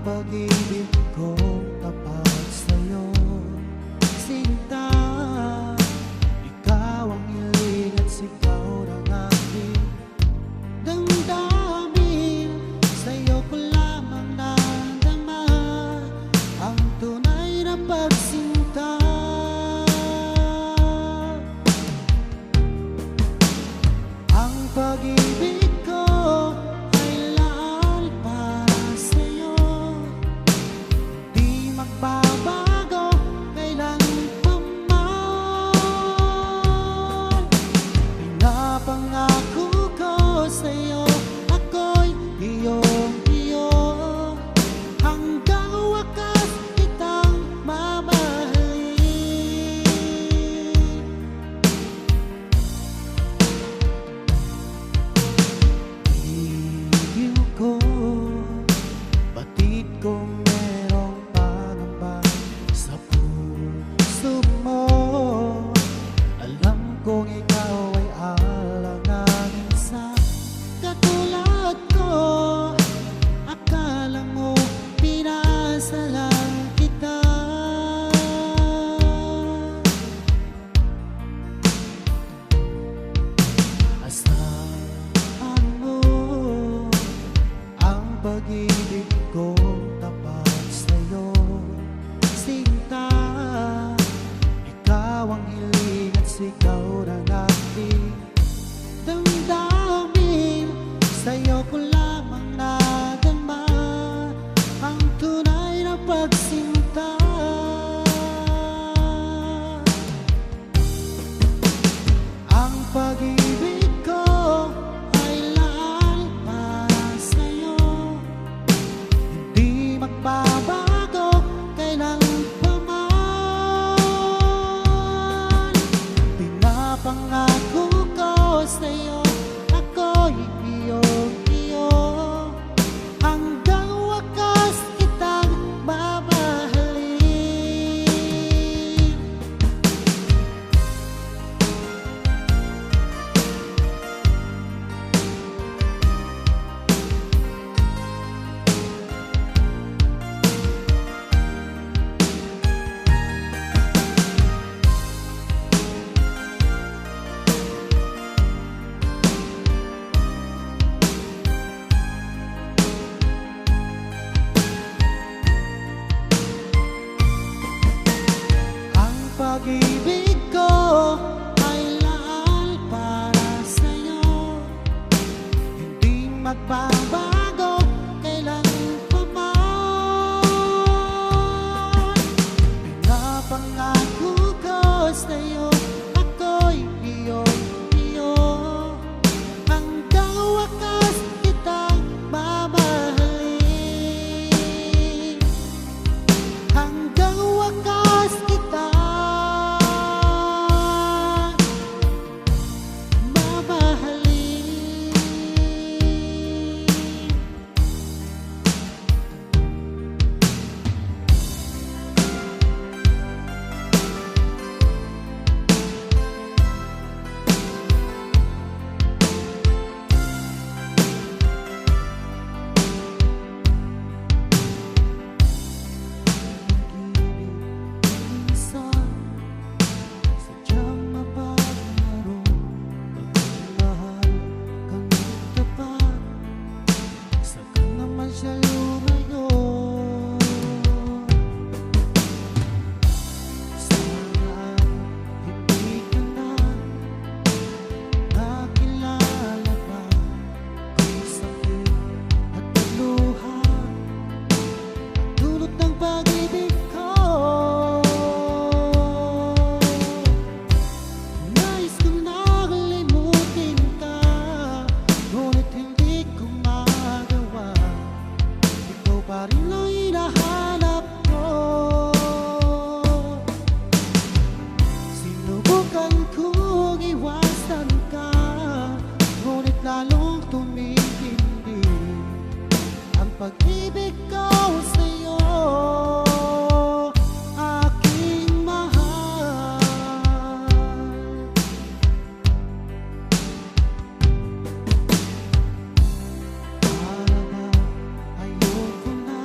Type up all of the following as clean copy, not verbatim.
pag-ibig kong tapat sa'yo, sinta. Ikaw ang hiling at sigaw ng aking damdamin. Sa'yo ko lamang nadama ang tunay na pagsinta. Ang pag-ibig ko ay lahat para sa'yo, di magbabago kailan pa man. Pinapangako ko sa'yo, ako'y iyong-iyo, hanggang wakas kitang mamahalin. Ibig ko, batid kong merong pangamba sa puso mo. Alam kong ikaw ay alanganin sa katulad ko. Akala mo pinasa lang kita. Asahan mo ang pag-ibig kong tapat sa'yo, sinta. Ikaw ang hiling at sigaw ng aking damdamin. Sa'yo ko lamang nadama ang tunay na pagsinta. Ang pag-ibig ko ay lahat para sa'yo, hindi magbabago kailan pa man. Pinapangako ko sa'yo, ako'y iyong-iyo, hanggang wakas kitang mamahalin. Ang pag-ibig ko ay lahat para sa'yo, hindi magbabago kailan pa man. Pinapangako ko sa'yo, ako'y iyong-iyo, hanggang wakas kitang mamahalin. Hanggang wakas kita mamahalin. Minsan, sadyang mapaglaro, pagmamahal kang tapat, saka naman siya lumayo. Sana hindi ka na nakilala pa kung sakit at pagluha dulot ng pag-ibig ko. Nais kong nakalimutin ka, ngunit hindi ko magawa. Ikaw pa rin ang hinahanap ko. Sinubukan kong iwasan ka, ngunit lalong tumitindi ang pag-ibig ko sa'yo, aking mahal. Para ba ayoko na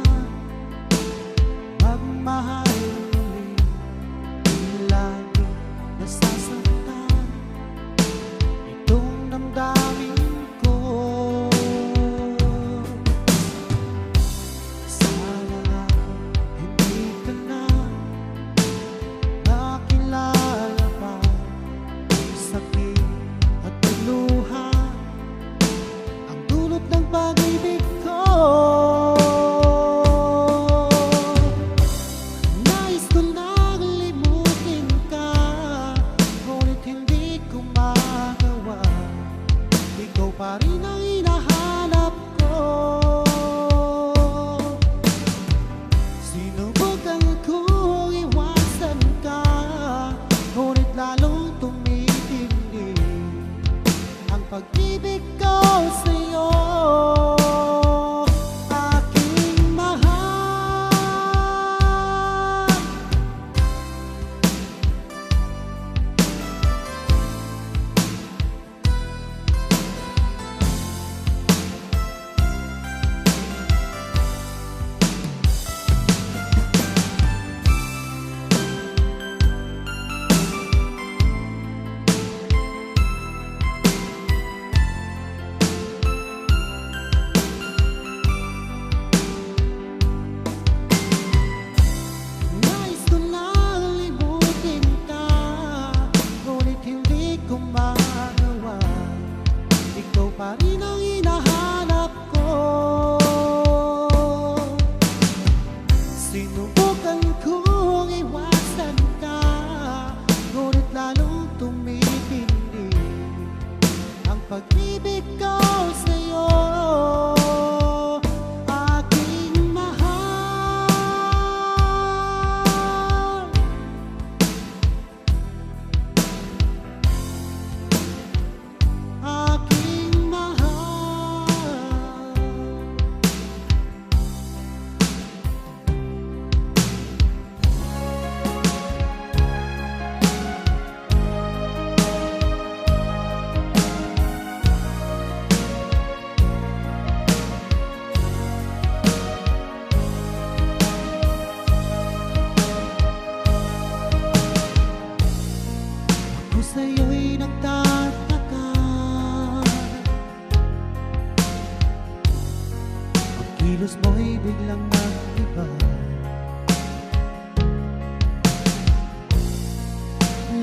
kilos mo'y biglang nag-iba.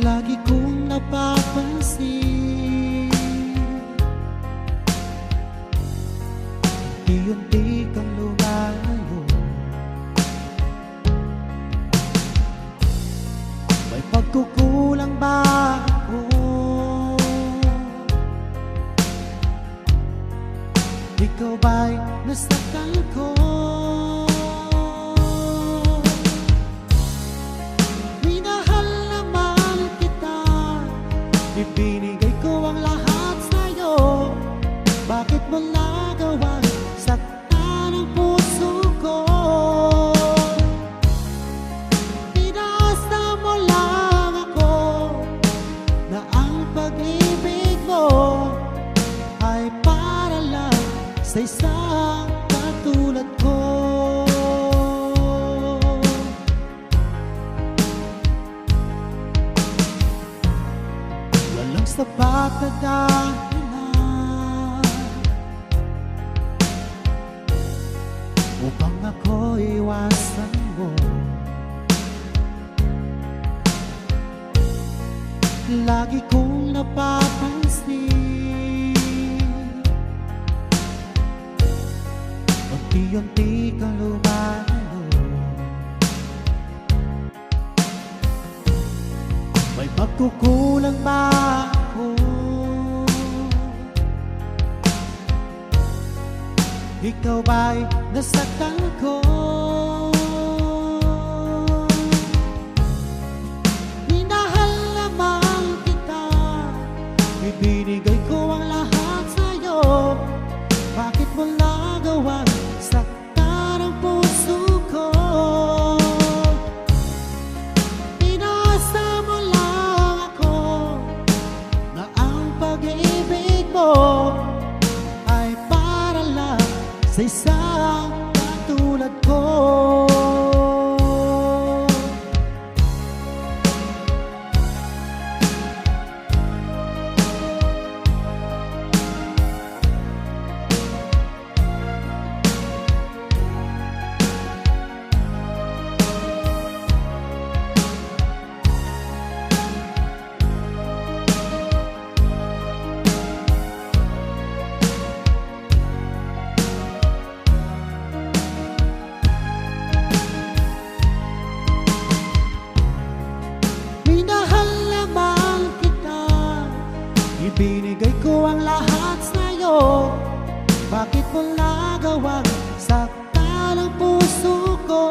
Lagi kong napapansin, unti-unti kang lumalayo. May pagkukulang ba ako? Ikaw ba'y nasaktan ko? Minahal naman kita, ibinigay ko ang lahat sa'yo. Bakit mo nagawa saktan ang puso ko? Pinasa mo lang ako na ang pag-ibig mo ay para lang sa isang katulad ko. Walang sapat na dahilan upang ako iwasan mo. Lagi kong napapansin, unti-unti kang lumalayo. May magkukulang ba ako? Ikaw ba'y nasaktan ko? Minahal naman kita, ibinigay ko ang lahat sa'yo. Bakit mo nagawang saktan ang puso ko? Pinasa mo lang ako na ang pag-ibig mo ay para lang sa isang katulad ko. Ibinigay ko ang lahat sa'yo. Bakit mo nagawang saktan ang puso ko?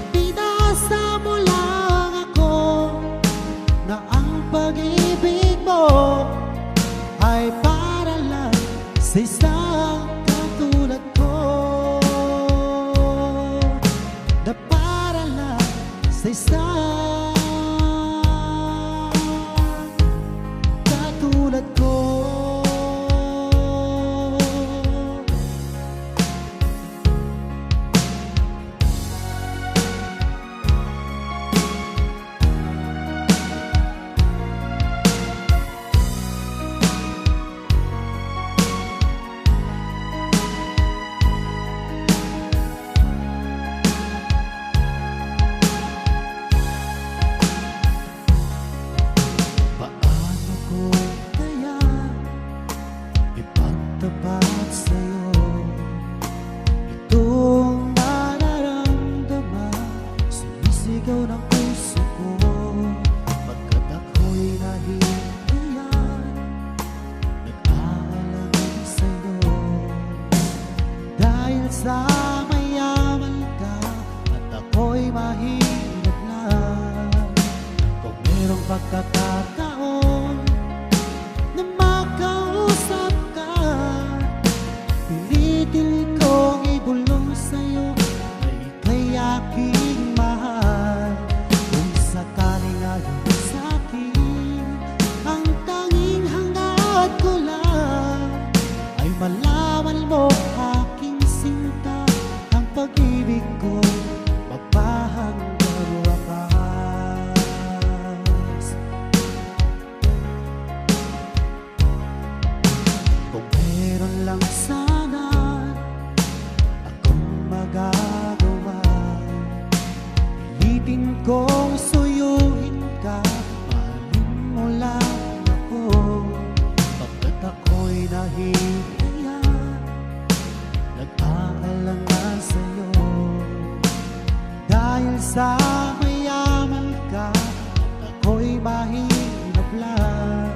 Pinasa mo lang ako na ang pag-ibig mo ay para lang sa isang katulad ko, na para lang sa isang katulad ko. Tapat sa'yo itong nararamdaman, sumisigaw ng puso ko pagkat ako'y nahihiyan, nag-aalala sa'yo. Dahil sa mayaman ka at ako'y mahirap lang, kung merong pagkakataon na makausap ka, pilitin kong ibulong sa'yo na ika'y aking mahal. Kung sakaling ayaw sa'kin, ang tanging hangad ko lang ay malaman mo, aking sinta, ang pag-ibig ko magpahanggang wakas. sa mayaman ka, ako'y mahirap lang.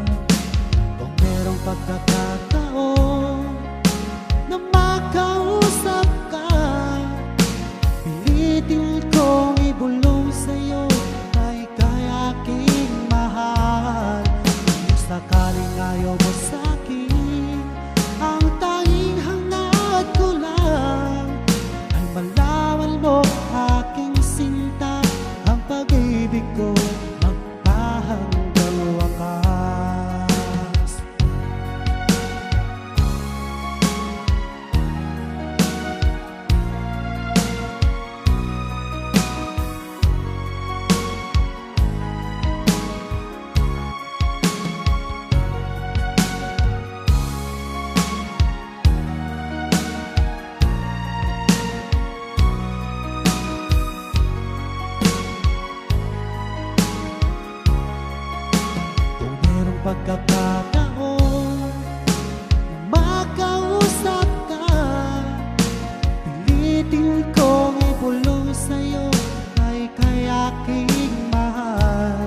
Kung merong pagkakataon na makausap ka, pilitin kong ibulong sa'yo ay kaya aking mahal. Kung sakaling ayaw mo sa'kin, ang tanging hangad ko lang ay malaman mo aking sinta, ang pag-ibig ko magpahanggang wakas. Pagkakataon na makausap ka, pilitin kong ibulong sa'yo ay kay aking mahal.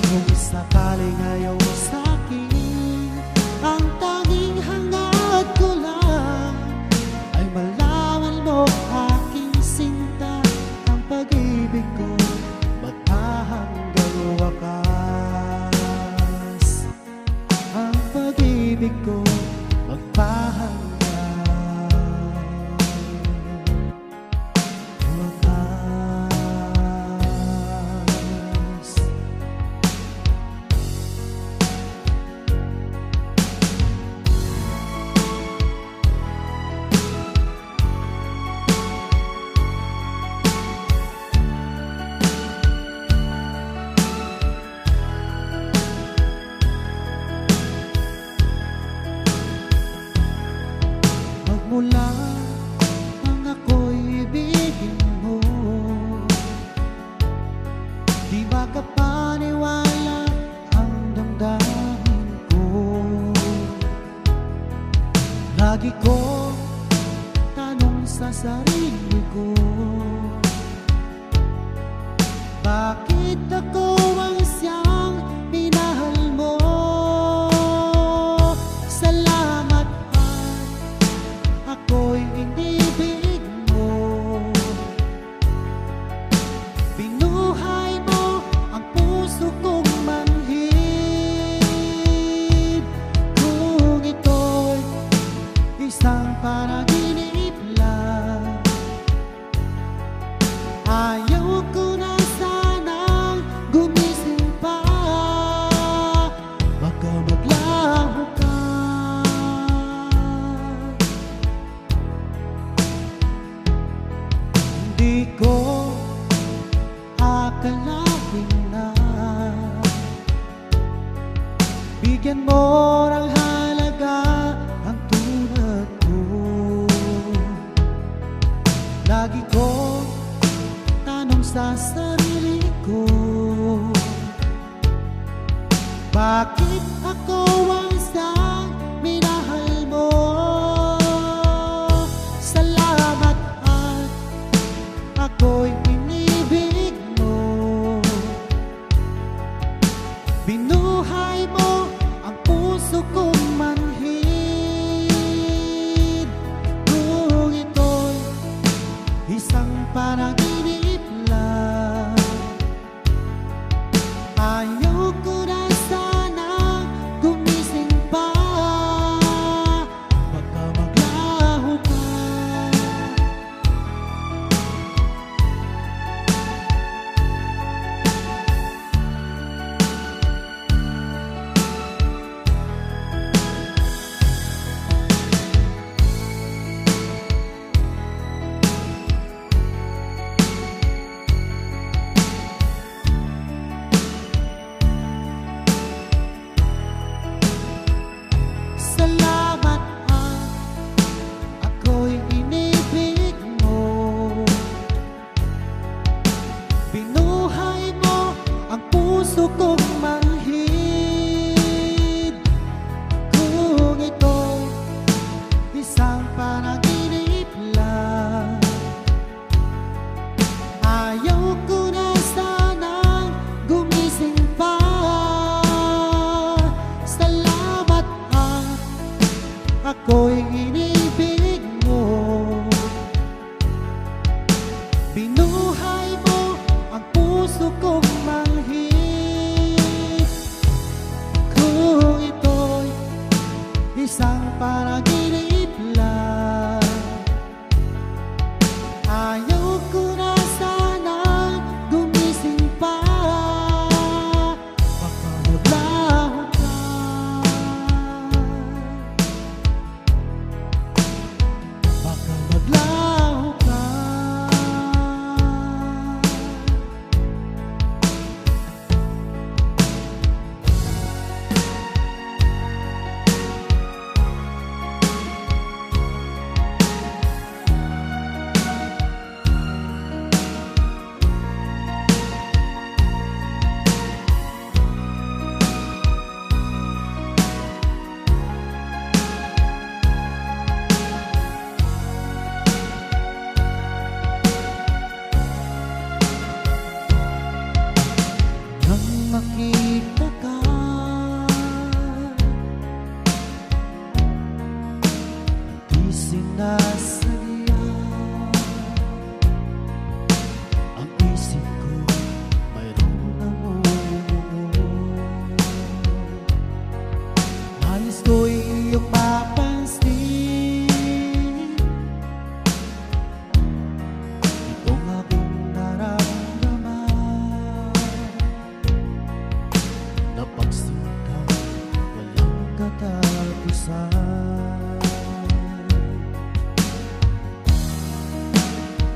Kung sakaling ayaw mo sa'kin, ang tanging hangad ko lang ay malaman mo aking sinta, ang pag-ibig ko magpahanggang wakas. Pag-ibig ko magpahanggang wakas. Mula nang ako'y ibigin mo, di makapaniwala ang damdamin ko. Lagi ko tanong sa sarili ko, bakit ako ang siyang minahal mo? Salamat ako'y inibig mo, binuhay mo ang puso kong manhid. Kung ito'y isang panaginip lang, ayaw ko na sanang gumising pa. Baka maglaho ka, di ko akalain na bigyan mo ng halaga ang tulad ko. Lagi ko tanong sa sarili ko, bakit ako ang siyang minahal mo? Salamat at ako'y inibig mo, binuhay mo ang puso kong manhid. Kung ito'y isang panaginip lang, ayaw ko na sana gumising pa. Baka maglaho ka,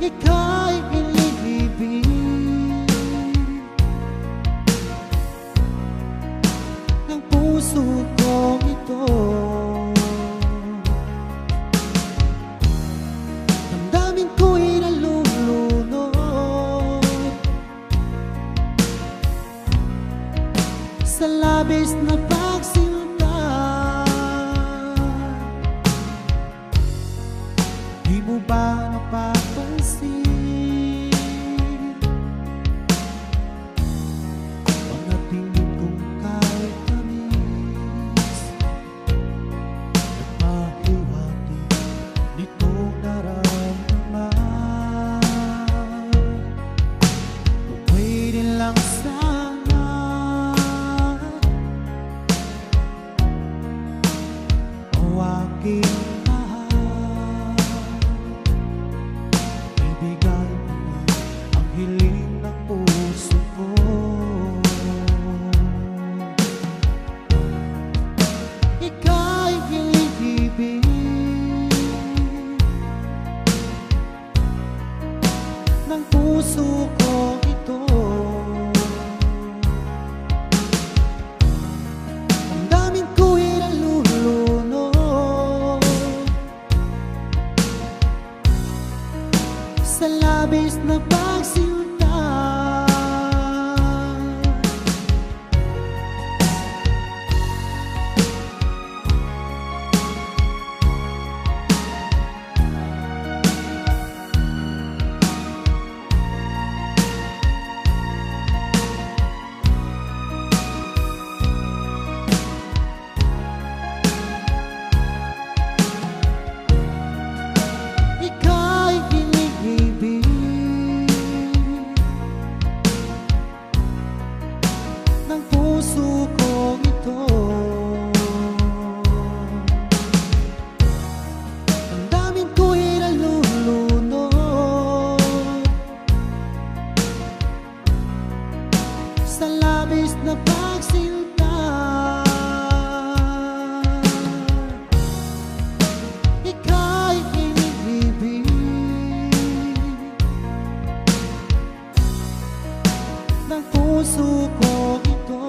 ika'y iniibig ng puso kong ito. Damdamin ko'y nalulunod sa labis na pagsinta. Di mo ba napapansin mga tingin kong kahit tamis nagpahiwatig nitong naramdaman? Kung pwede lang sana o aking mahal, ibigay mo na ang hiling ng puso ko. Ika'y iniibig ng puso ko ito. Ang daming ko'y nalulunod sa labis na pagsinta. Ika'y iniibig ng puso kong ito. Ang daming ko'y nalulunod sa labis na pagsinta. Ika'y iniibig ng puso ko ito.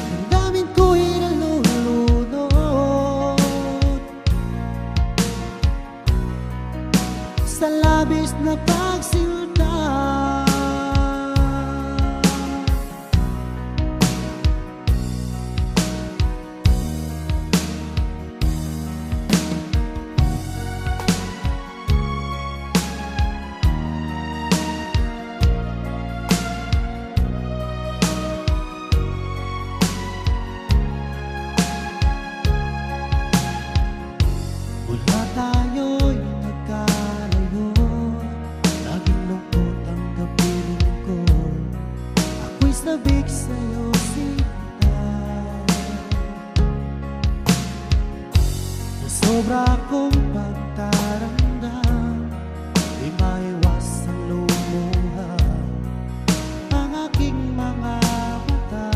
Ang daming ko'y nalulunod sa labis na pagsinta. Mula tayo'y nagkalayo, laging lungkot ang kapiling ko. Ako'y sabik sa'yo, sinta, na sobra kong pagtaramdam. Di maiwasang lumuha ang aking mga mata.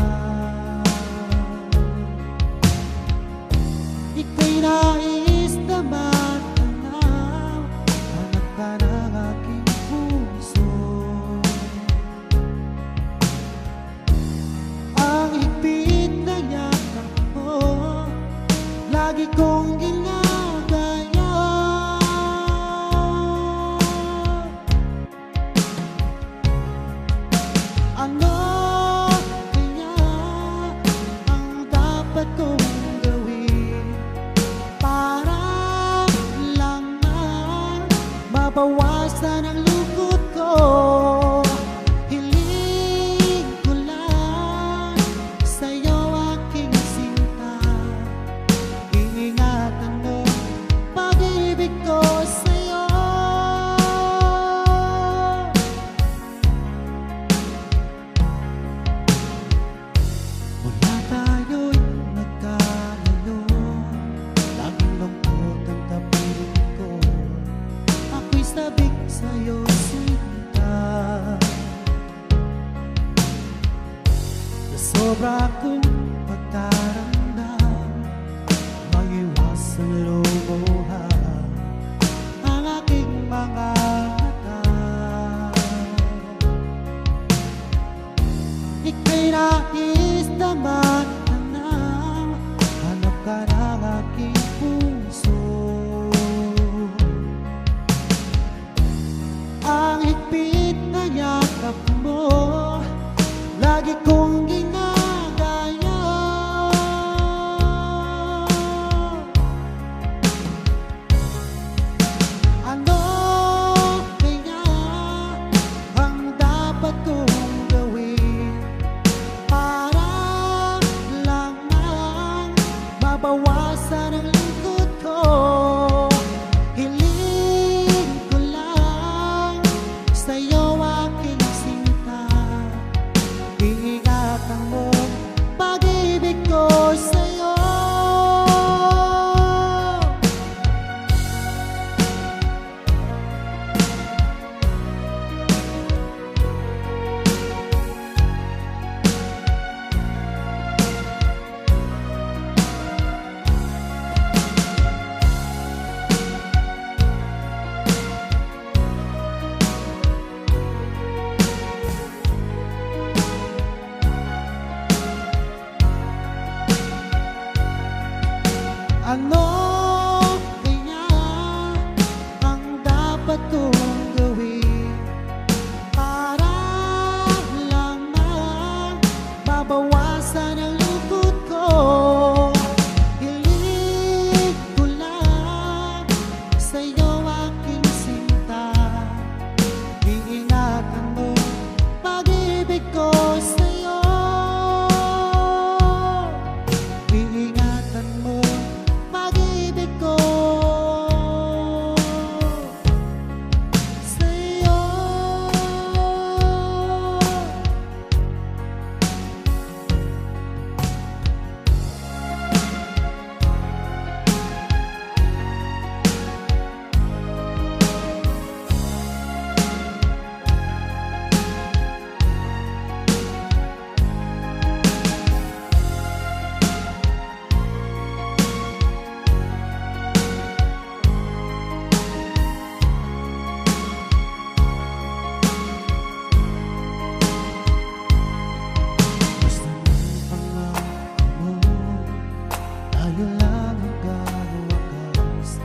Ika'y nais na matanaw, hanap ka ng aking puso. Ang higpit na yakap mo, lagi kong ginagaya. Ano kaya ang dapat kong gawin para lang mabawasan ang lungkot ko? Hiling ko lang sa'yo, aking sinta, iingatan Ano kaya ang dapat kong gawin para lang mabawasan ang lungkot ko? Hiling ko lang sa'yo aking sinta, iingatan mo pag-ibig ko sa'yo. Iingatan mo pag-ibig ko sa'yo. Basta ng pangako mo, tayo lang hanggang wakas.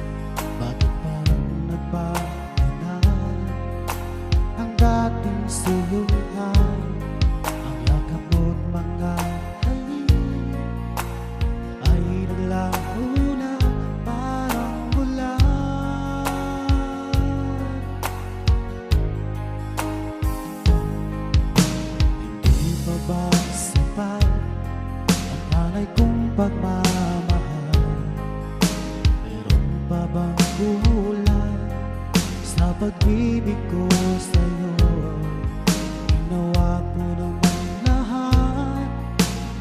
Bakit parang nagbago na ang dating suluhan? Ang yakap mo't mga halik ay naglaho na parang bulan. Hindi pa ba sapat ang alay kong pagmamahal? Meron pa bang kulang sa pag-ibig ko sa'yo? Ginawa ko naman lahat,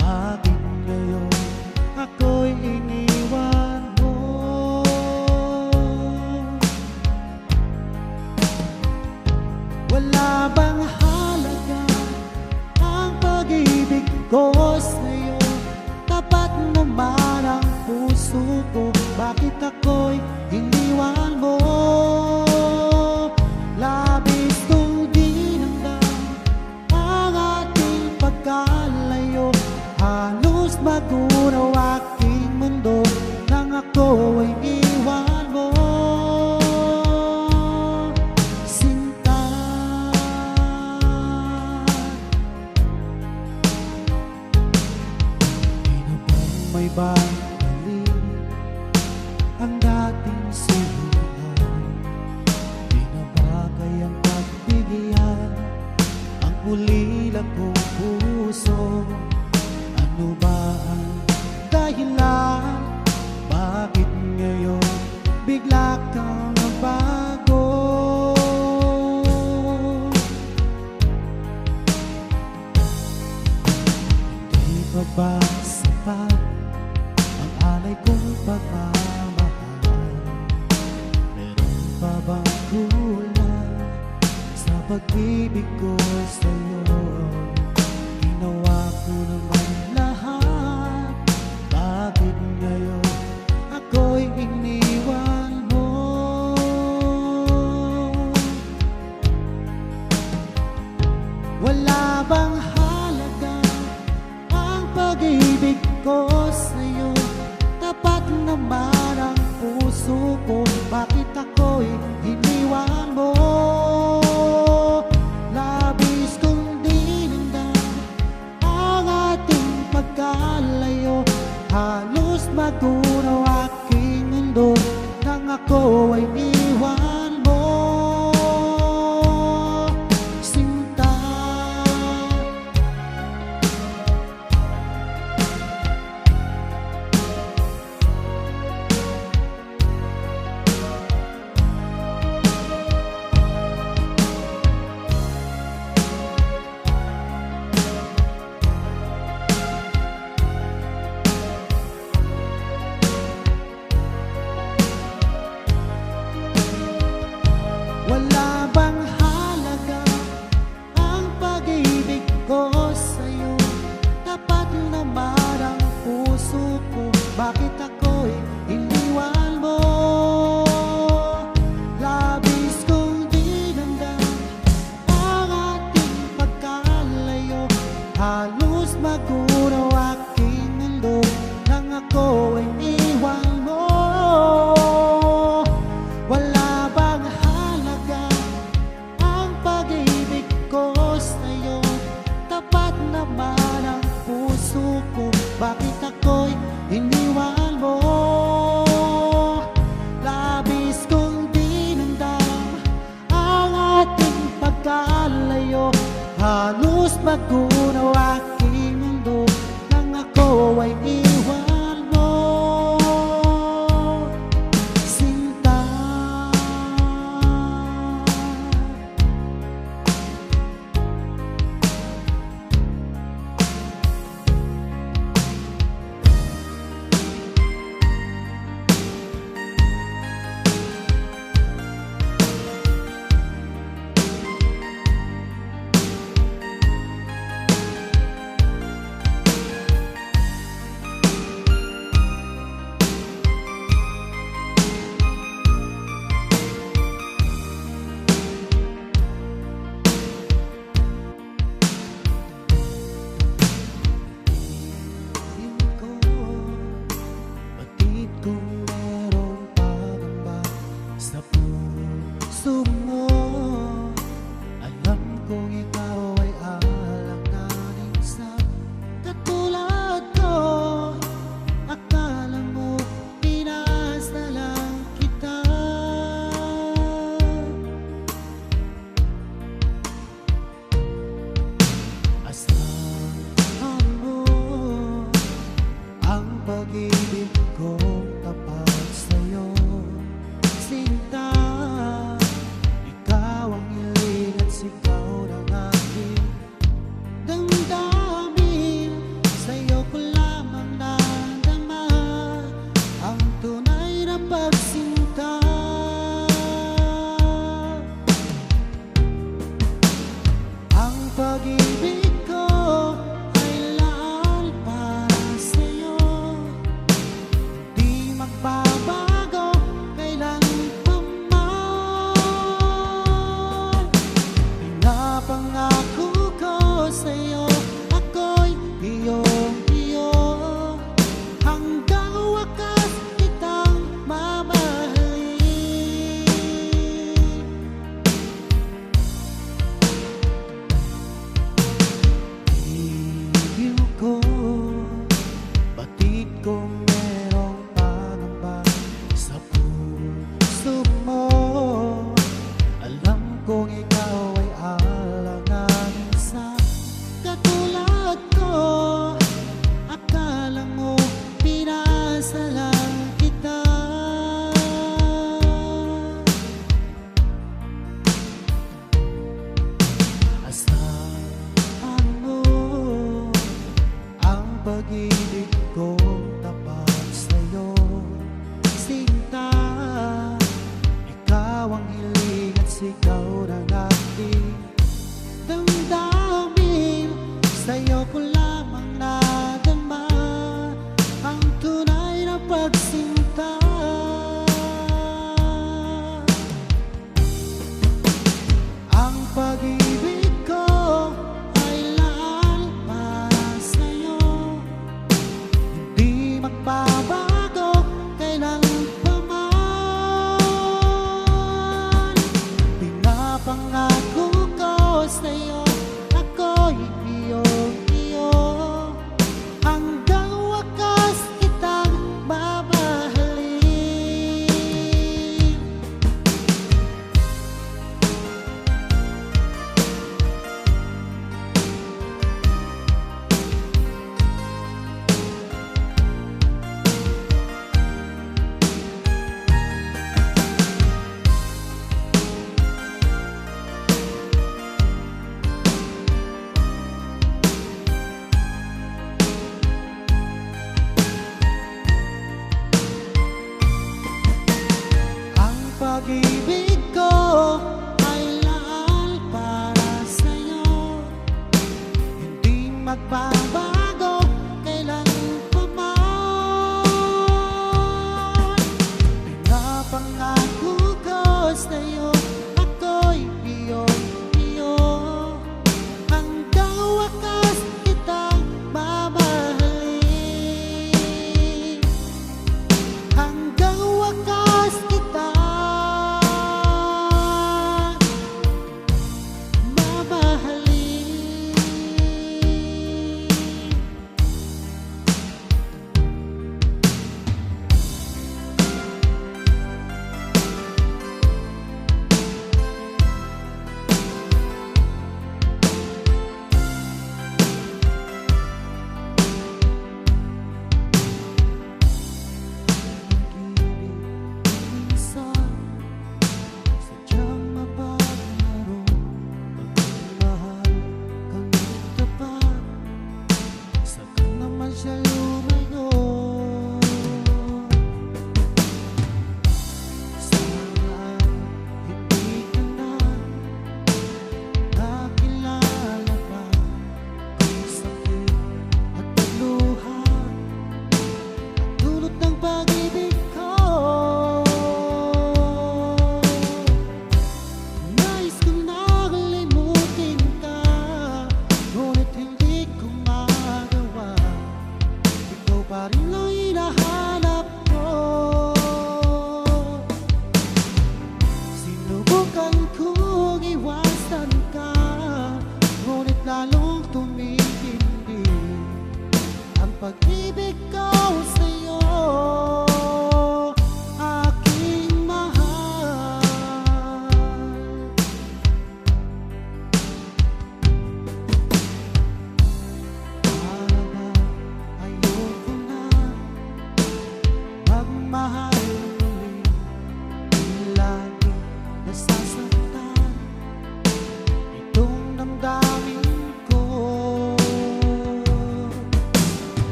bakit ngayon ako'y iniwan mo? Wala bang halaga ang pag-ibig ko sa'yo? Tapat naman ang puso ko, bakit ako'y iniwan mo? Labis kong dinamdam ang ating pagkalayo, halos magunaw aking mundo nang ako ay iwan mo. Sinta, sino bang may babalik ang dating suluhan? Di na ba kayang pagbigyan ang ulila kong puso? Ano ba ang dahilan? Bakit ngayon bigla kang nagbago? Hindi pa ba sapat ang alay kong pagmamahal? Meron pa bang kulang sa pag-ibig ko sa'yo? Ginawa ko naman lahat, bakit ngayon ako'y iniwan mo? Wala bang halaga ang pag-ibig ko sa'yo? Tapat naman ang puso ko, bakit ako'y iniwan mo? Labis kong dinamdam ang ating pagkalayo, halos magunaw aking mundo nang ako ay iwan mo. Sinta,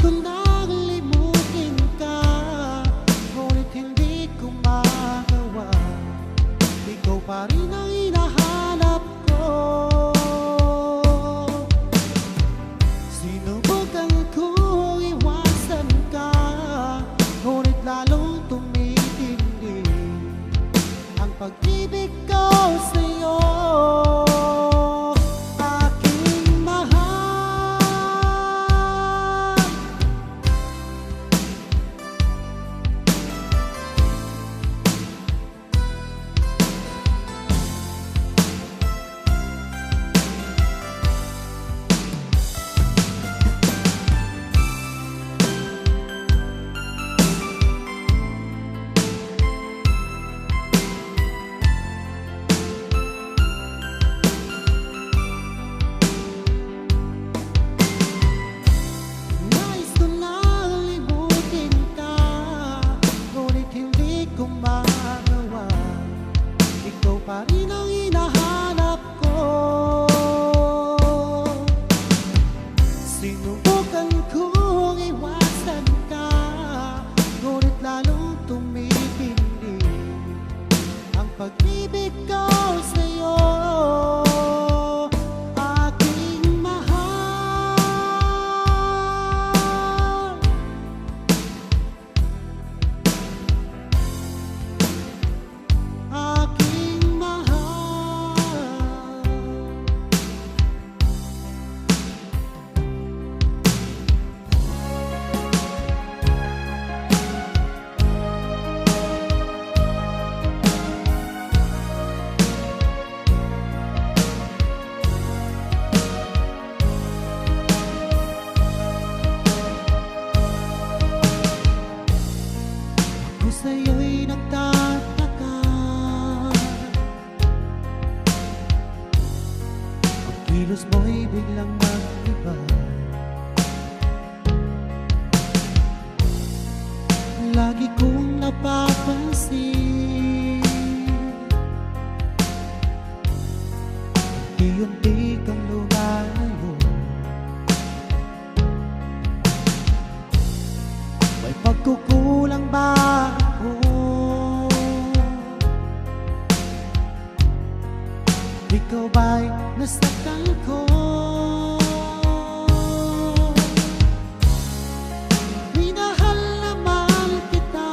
ko nang limutin ka, ngunit hindi ko magawa. Ikaw pa rin ang hinahanap ko. Sinubukan kong iwasan ka, ngunit lalong tumitindi ang pag-ibig ko sa'yo. Aking mahal, nais ko lang limutin ka, ngunit hindi ko magawa. Ikaw pa rin ang hinahanap ko. Sinubukan kong iwasan ka, ngunit lalong tumitindi ang pag-ibig ko sa'yo. Aking mahal, aking mahal. Ako sa'yo'y nagtataka, ang kilos mo'y biglang mag-iba. Lagi kong napapansin, unti-unti kang lumalayo. May pagkukulang ba ako? Ikaw ba'y nasaktan ko? Minahal naman kita,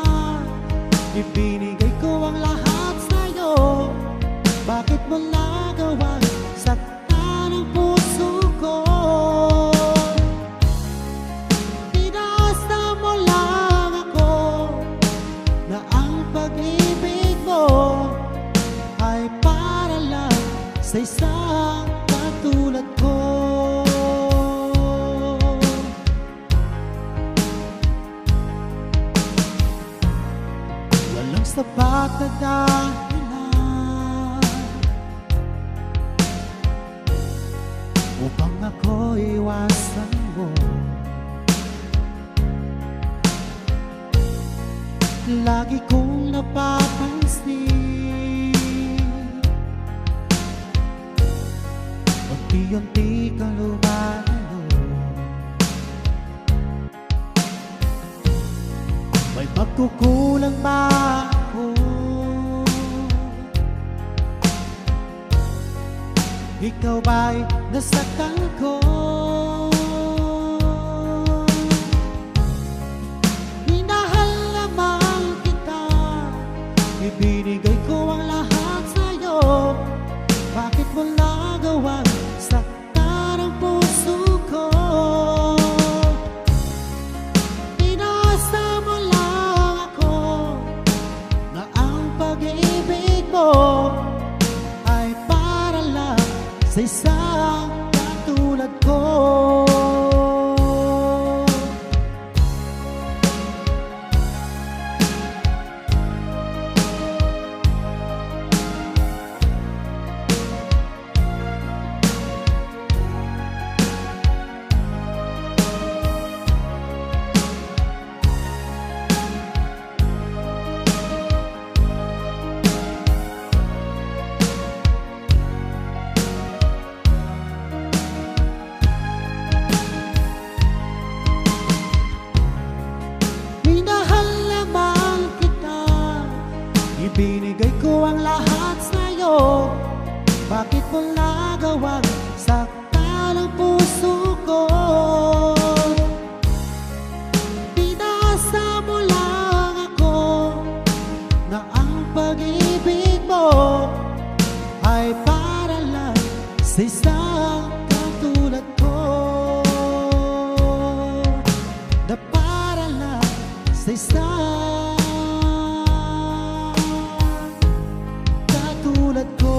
ibinigay ko ang lahat sa'yo. Bakit mo nagawang saktan ang puso ko? Inaasa mo lang ako na ang pag-ibig mo ay para lang sa isang katulad ko. Walang sapat na dahilan upang ako iwasan mo. Lagi kong napapansin, unti-unti kang lumalayo. May pagkukulang ba ako? Ikaw ba'y nasaktan ko? Minahal naman kita, ibinigay ko ang lahat sa'yo. Bakit mo nagawang saktan ang puso ko? Inaasa mo lang ako na ang pag-ibig mo ay para lang sa isang katulad ko. Ibinigay ko ang lahat sa'yo, bakit mo nagawang saktan ang puso ko? Pinasa mo lang ako na ang pag-ibig mo ay para lang sa isang katulad ko, na para lang sa isang katulad ko.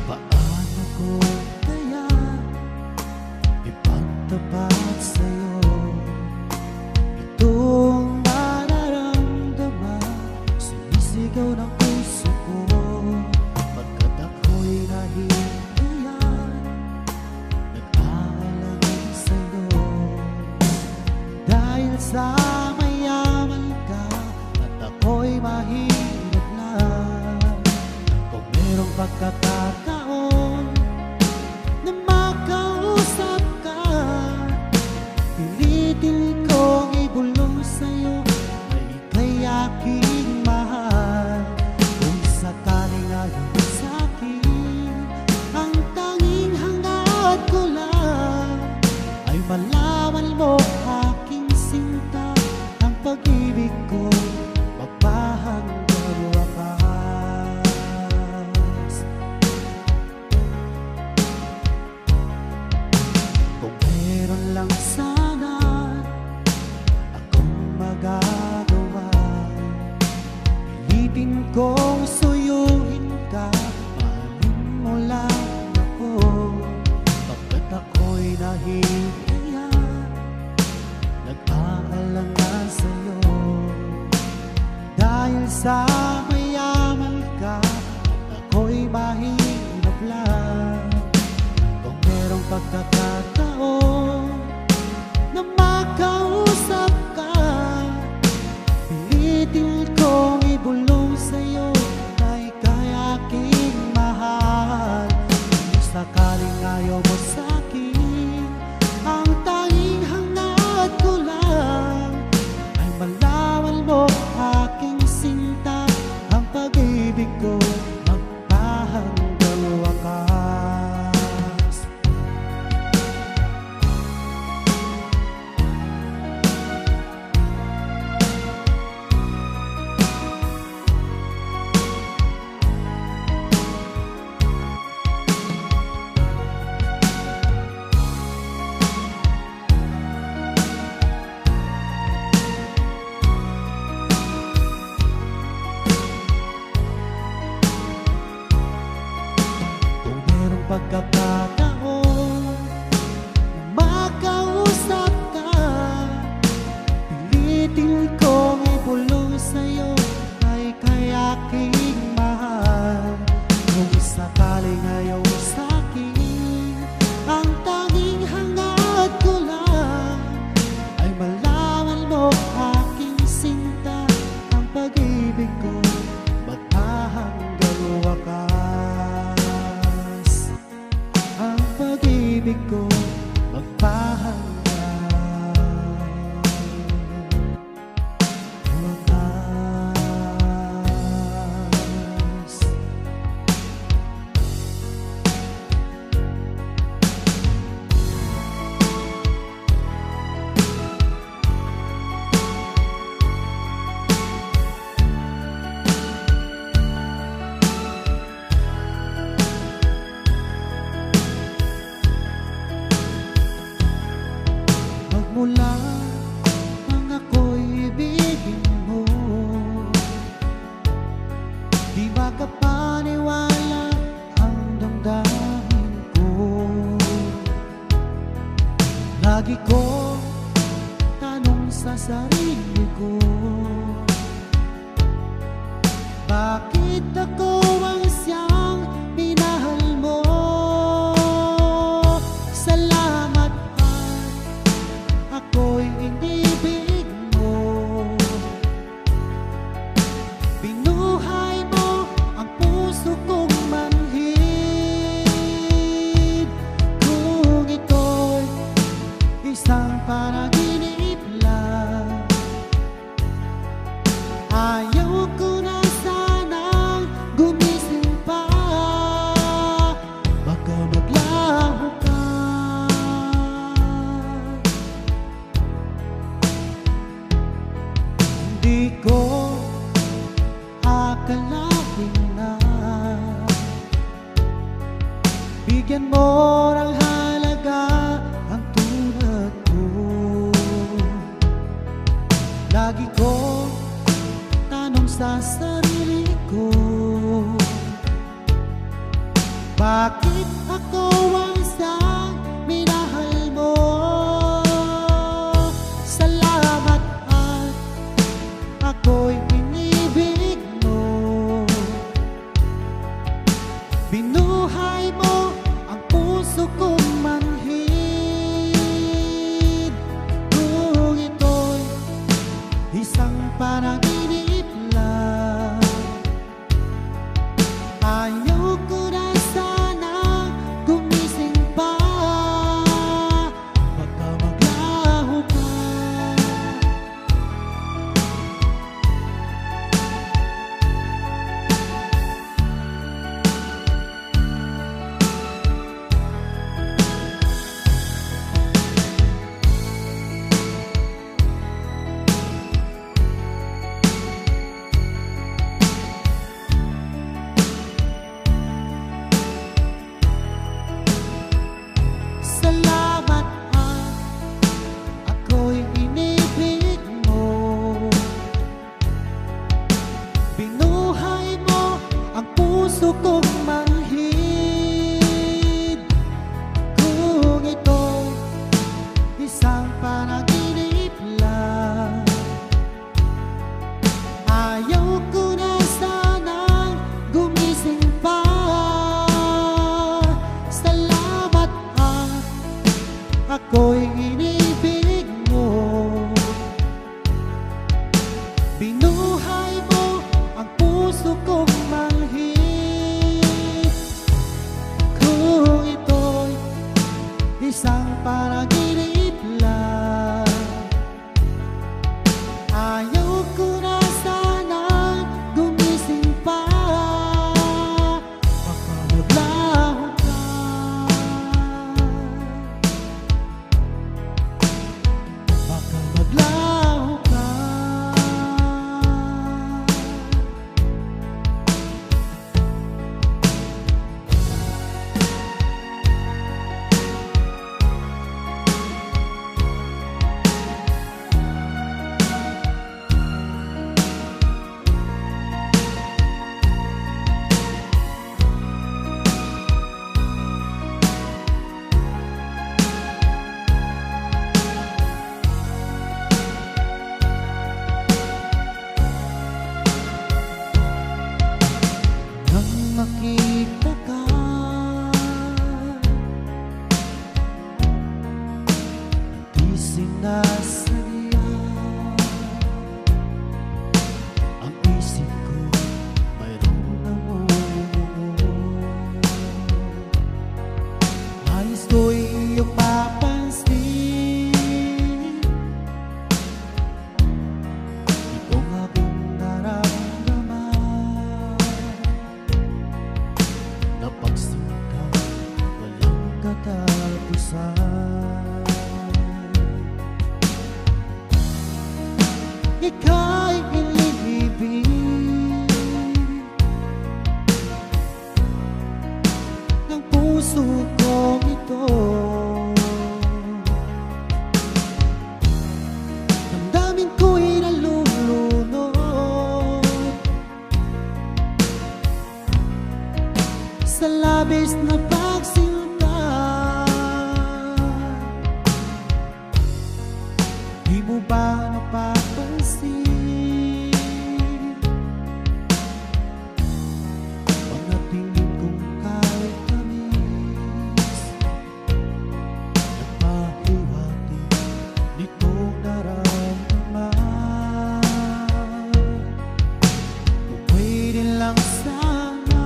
Paano ko kaya ipagtapat sa'yo itong nararamdaman? Sumisigaw ng puso ko pagkat ako'y nahihiyan, nag-aalangan sa'yo. Dahil sa mayaman ka at ako'y mahirap lang, kung merong pagkakataon na makausap ka, pilitin kong ibulong sa'yo na ika'y aking mahal. Kung sakaling ayaw sa'kin, ang tanging hangad ko lang ay malaman mo, aking sinta, ang pag-ibig ko magpahanggang wakas. Kung meron lang sana akong magagawa, pilitin kong suyuin ka, mahalin mo lang ako, pagkat ako'y nahihiya, nag-aalangan sa'yo. Dahil sa mayaman ka at ako'y mahirap lang, kung merong pagkakataon na makausap ka, pilitin kong ibulong sa'yo na ika'y aking mahal. Kung sakaling ayaw mo sa'kin, ang tanging hangad ko lang ay malaman mo, aking sinta, ang pag-ibig ko magpahanggang wakas. Kung merong pagkakataon na makausap ka, pilitin kong ibulong sa'yo na ika'y aking mahal. Kung sakaling ayaw mo sa'kin, ang tanging hangad ko lang ay malaman mo, aking sinta, ang pag-ibig ko magpahanggang wakas. Ang pag-ibig ko magpahanggang wakas. sa sarili ko. Bakit ako ang isang minahal mo? Salamat at ako'y inibig mo. Binuhay mo ang puso kong manhid. Kung ito'y isang panaginip lang, ayaw ko na sana gumising pa. Baka maglaho ka. Salamat at ako'y inibig mo. Binuhay mo ang puso kong manhid. Kung ito'y isang panaginip lang, ayaw ko na sanang gumising pa. Salamat at ako'y inibig mo. Binuhay mo ang puso kong manhid. Kung ito'y isang panaginip lang, ayaw ko na sanang gumising pa. Baka maglaho ka. Baka maglaho ka. Nang makita ka, di sinasadya. Ang isip ko mayroong namumuo. Nais ko'y iyong mapansin itong aking nararamdaman. Napagsinta, walang katapusan. Ika'y inibig ng puso kong ito. Damdamin ko'y nalulunod sa labis na pagsinta. Di mo ba napapansin mga tingin kong kahit tamis, nagpahiwatig nitong naramdaman. Kung pwede lang sana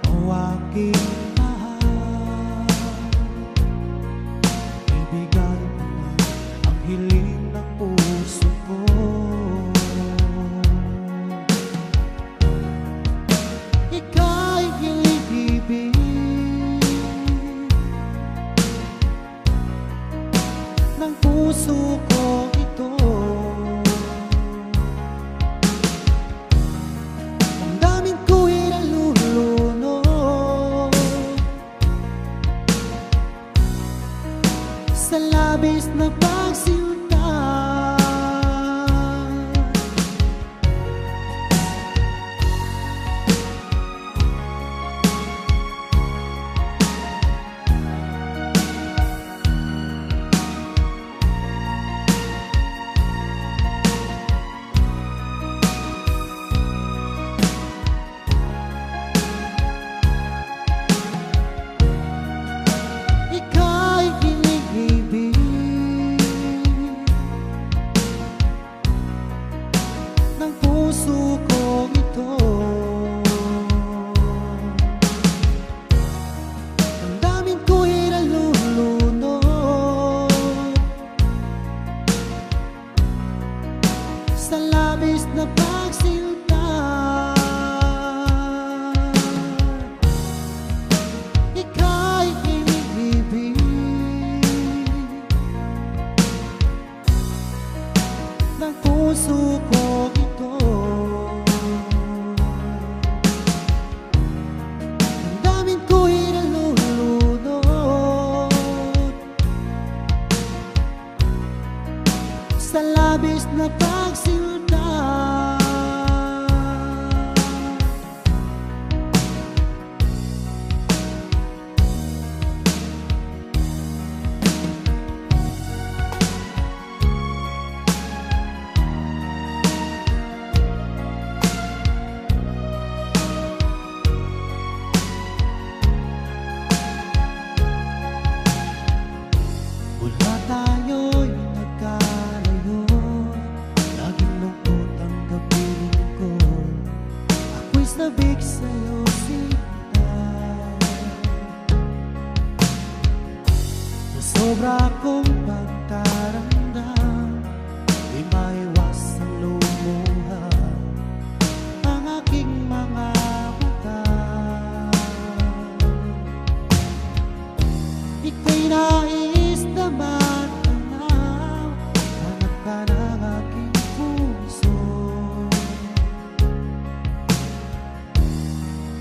o aking mahal, ibigay mo na ang hiling ng puso ko. Ika'y inibig ng puso ko ito. Ang daming ko'y nalulunod sa labis na pagsinta. na pagsinta. Ika'y inibig ng puso ko ito. Damdamin ko'y nalulunod sa labis na pagsinta. Mula tayo'y nagkalayo, laging lungkot ang kapiling ko. Ako'y sabik sa'yo, sinta. Sa sobra kong pagtaramdam, di maiwasang lumuha ang aking mga mata. Ika'y nais na matanaw, hanap ka ng aking puso.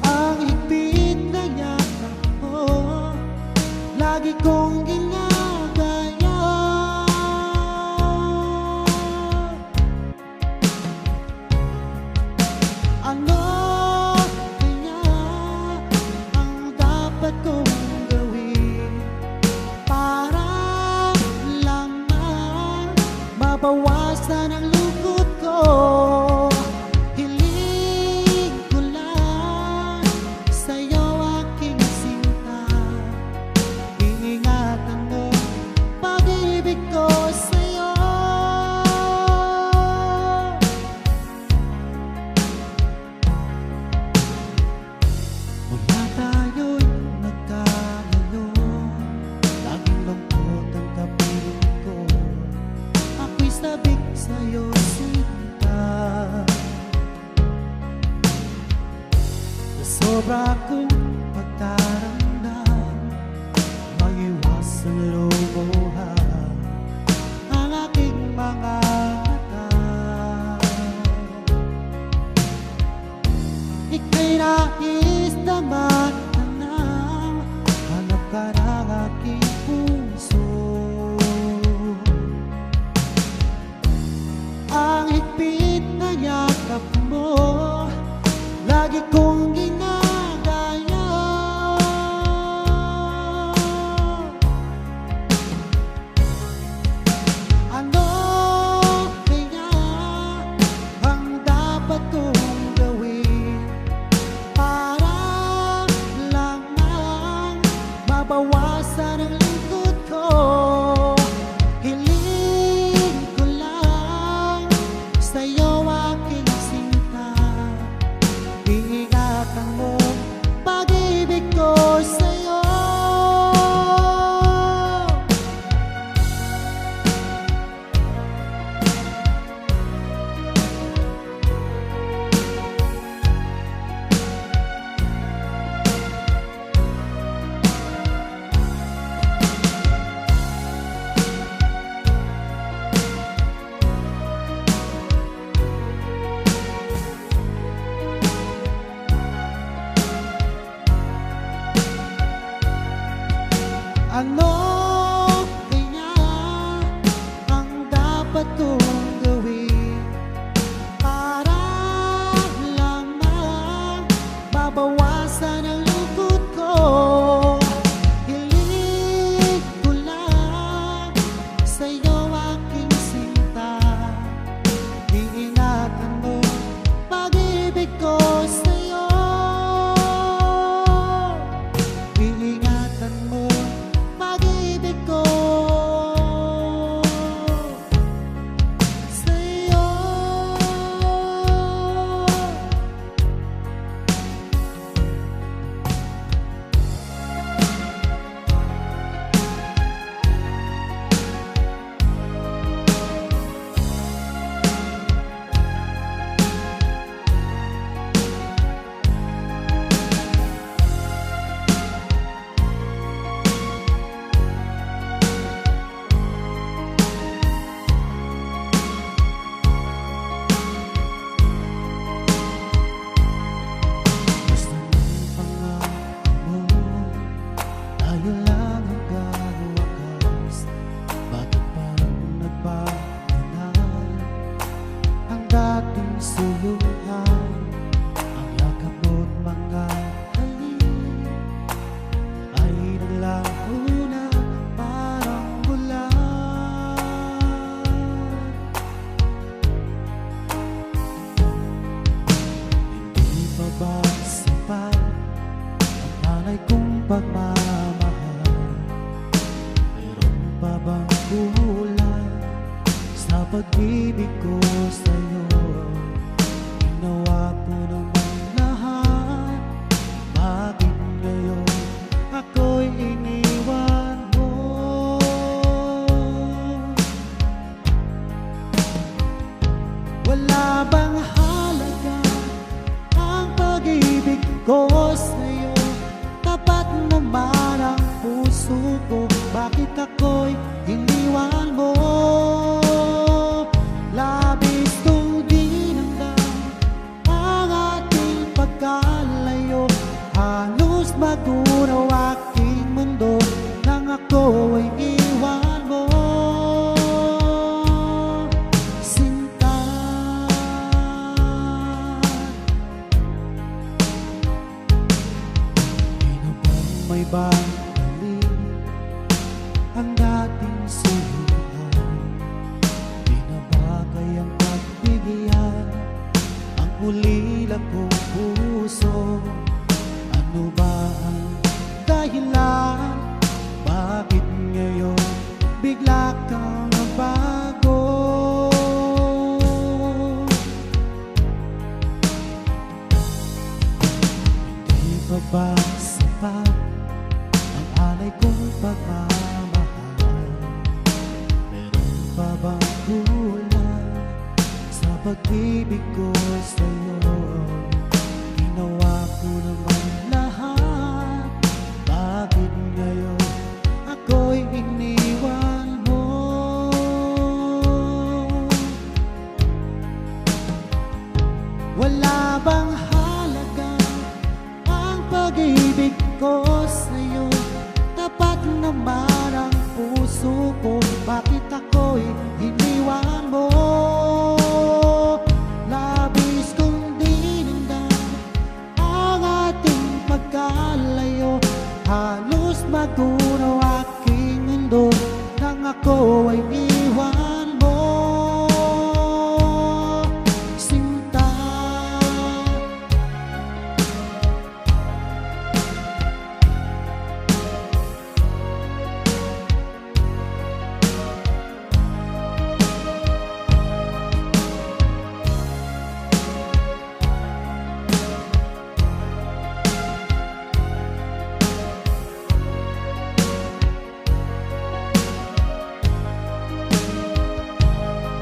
Ang higpit na yakap mo, lagi kong ginagaya. Ano kaya ang dapat kong gawin para lang mabawasan ang lungkot ko? Hiling ko lang sa'yo, aking sinta. Iingatan mo pag-ibig ko sa'yo. Mula tayo'y nagkalayo, laging lungkot ang kapiling ko. Ako'y sabik sa'yo, sinta. Sa sobra kong pagtaramdam, maiwasang lumuha ang aking mga mata. Ika'y nais na matanaw, hanap ka ng aking puso. Ang higpit na yakap mo, lagi kong ginagaya. suyuhan, ang yakap mo't mga halik ay naglaho na parang bulan. Hindi pa ba sapat ang alay kong pagmamahal? Meron pa bang kulang sa pag-ibig ko sa'yo? Ginawa ko naman lahat, bakit ngayon ako'y iniwan mo? Wala bang halaga ang pag-ibig ko sa'yo? Tapat naman ang puso ko, bakit ako'y iniwan mo? Labis kong dinamdam ang ating pagkalayo, halos magunaw aking mundo nang ako ay iwan mo. Sinta, sino bang may babalik ang dating suyuhan? Binabagay ang pagbigyan ang ulila kong puso. Ano ba ang dahilan? Bakit ngayon bigla kang nabago? Hindi pa ba sapat ang alay kong pagmamahal? Meron pa bang kulang sa pag-ibig ko sa'yo? Ginawa ko naman lahat, bakit ngayon ako'y iniwan mo? Wala bang halaga ang pag-ibig ko sa'yo? Tapat naman ang puso ko, bakit ako'y iniwan mo? Labis kong dinamdam ang ating pagkalayo, halos magunaw aking mundo nang ako ay iwan mo. Sinta,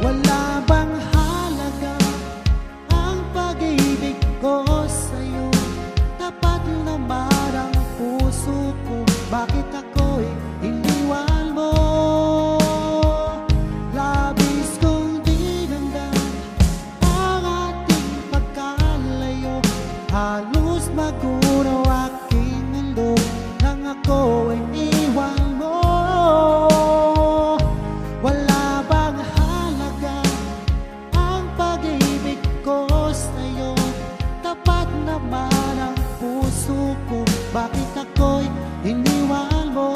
wala bang halaga ang pag-ibig ko sa'yo? Tapat naman ang puso ko, bakit ako'y iniwan mo? Labis kong dinamdam ang ating pagkalayo, halos magunaw aking mundo nang ako ay iwan mo. Wala bang halaga ang pag-ibig ko sa'yo? Tapat naman ang puso ko, bakit ako'y iniwan mo?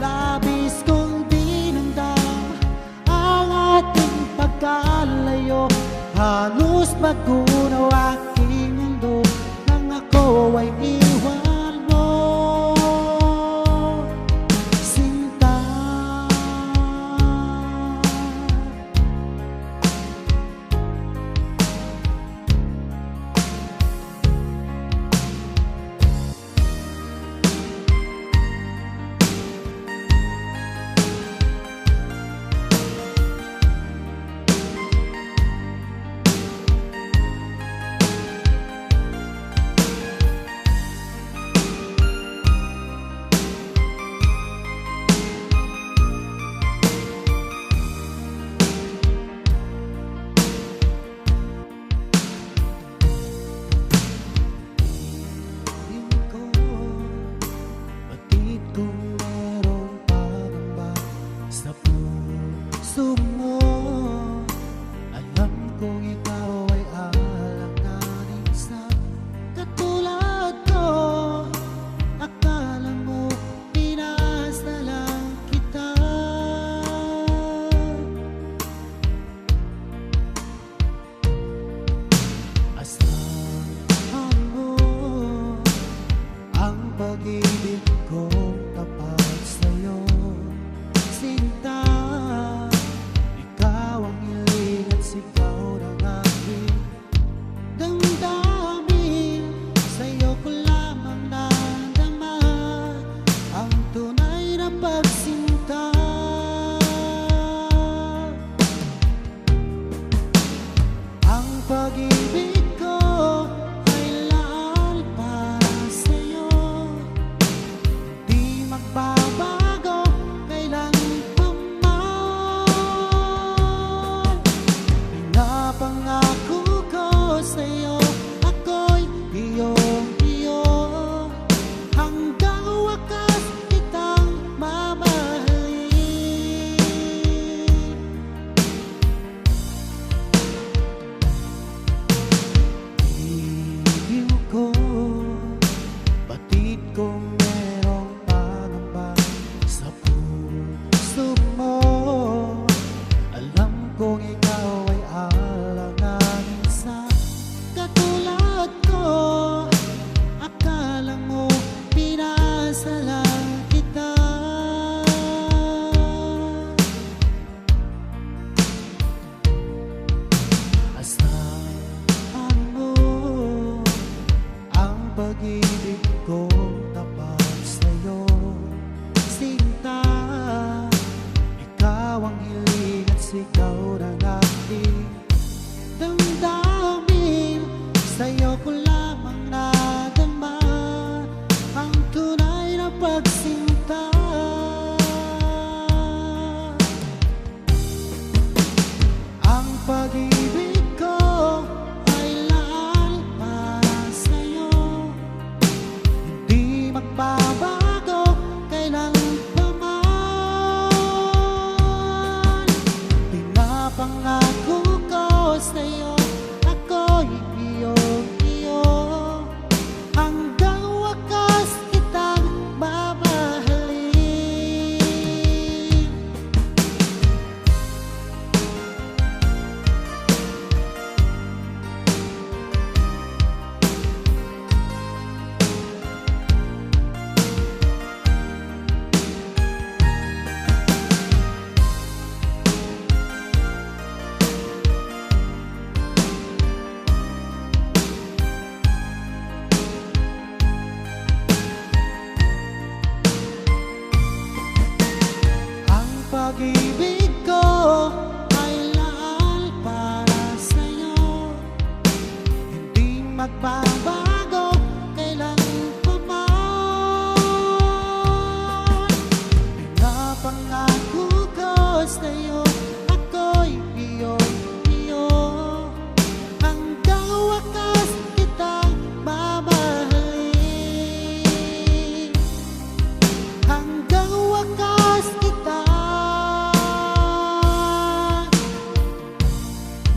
Labis kong dinamdam ang ating pagkalayo, halos magunaw aking mundo nang ako ay iwan mo. Sinta, kung ikaw ay alanganin sa katulad ko. Akala mo pinasa lang kita. Asahan mo ang pag-ibig kong tapat sa'yo, sinta. Ikaw ang hiling at sigaw ng aking damdamin. Sa'yo ko lamang nadama ang tunay na pagsinta. Ang pag-ibig ko ay lahat para sa'yo, di magbabago kailan pa man. Pinapangako ko sa'yo, ako'y iyong-iyo, hanggang wakas kitang mamahalin. Iliw ko, batid kong merong pangamba sa puso mo. Alam kong ikaw ay alanganin sa katulad ko. Akala mo pinasa lang kita. Asahan mo ang pag-ibig kong tapat sa'yo, sinta. Ikaw ang hiling at sigaw ng aking damdamin. Sa'yo ko lamang nadama ang tunay na pagsinta. Ang pag-ibig ko ay lahat para sa'yo, hindi magbabago kailan pa man. Pinapangako ko sa'yo, ako'y iyong-iyo, hanggang wakas kitang mamahalin. Ang pag-ibig ko ay lahat para sa'yo, hindi magbabago kailan pa man. Pinapangako ko sa'yo, ako'y iyong-iyo, hanggang wakas kitang mamahalin. Hanggang wakas kita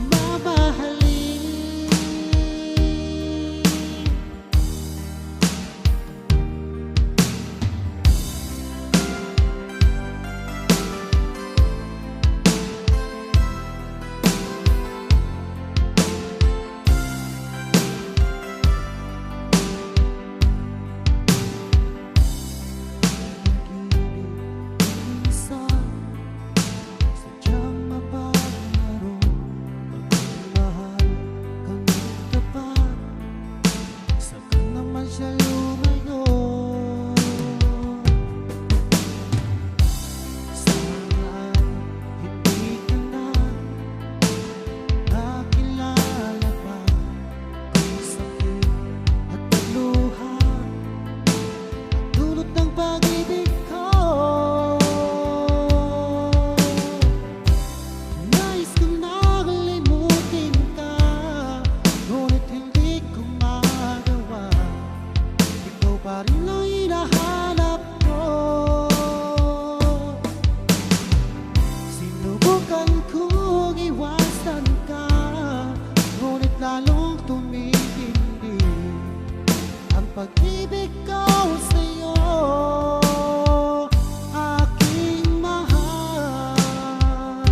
mamahalin. Minsan, sadyang mapaglaro, pagmamahal kang tapat, saka naman siya lumayo. Saan hindi ka na nakilala pa, ang sakit at pagluha, dulot ng pag-ibig ko. Nais kong nakalimutin ka, ngunit hindi ko magawa. Ikaw pa rin ang hinahanap ko. Sinubukan kong iwasan ka, pag-ibig ko sa'yo, aking mahal.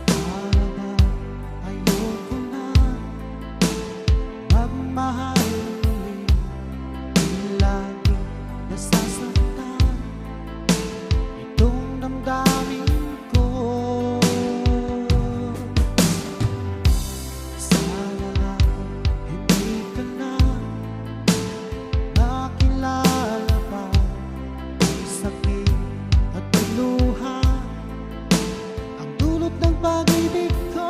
Para ba ayoko na magmahal ulit, lagi nasasaktan itong damdamin ko. Sana hindi ka na nakilala pa, sakit at luha ang dulot ng pag-ibig ko.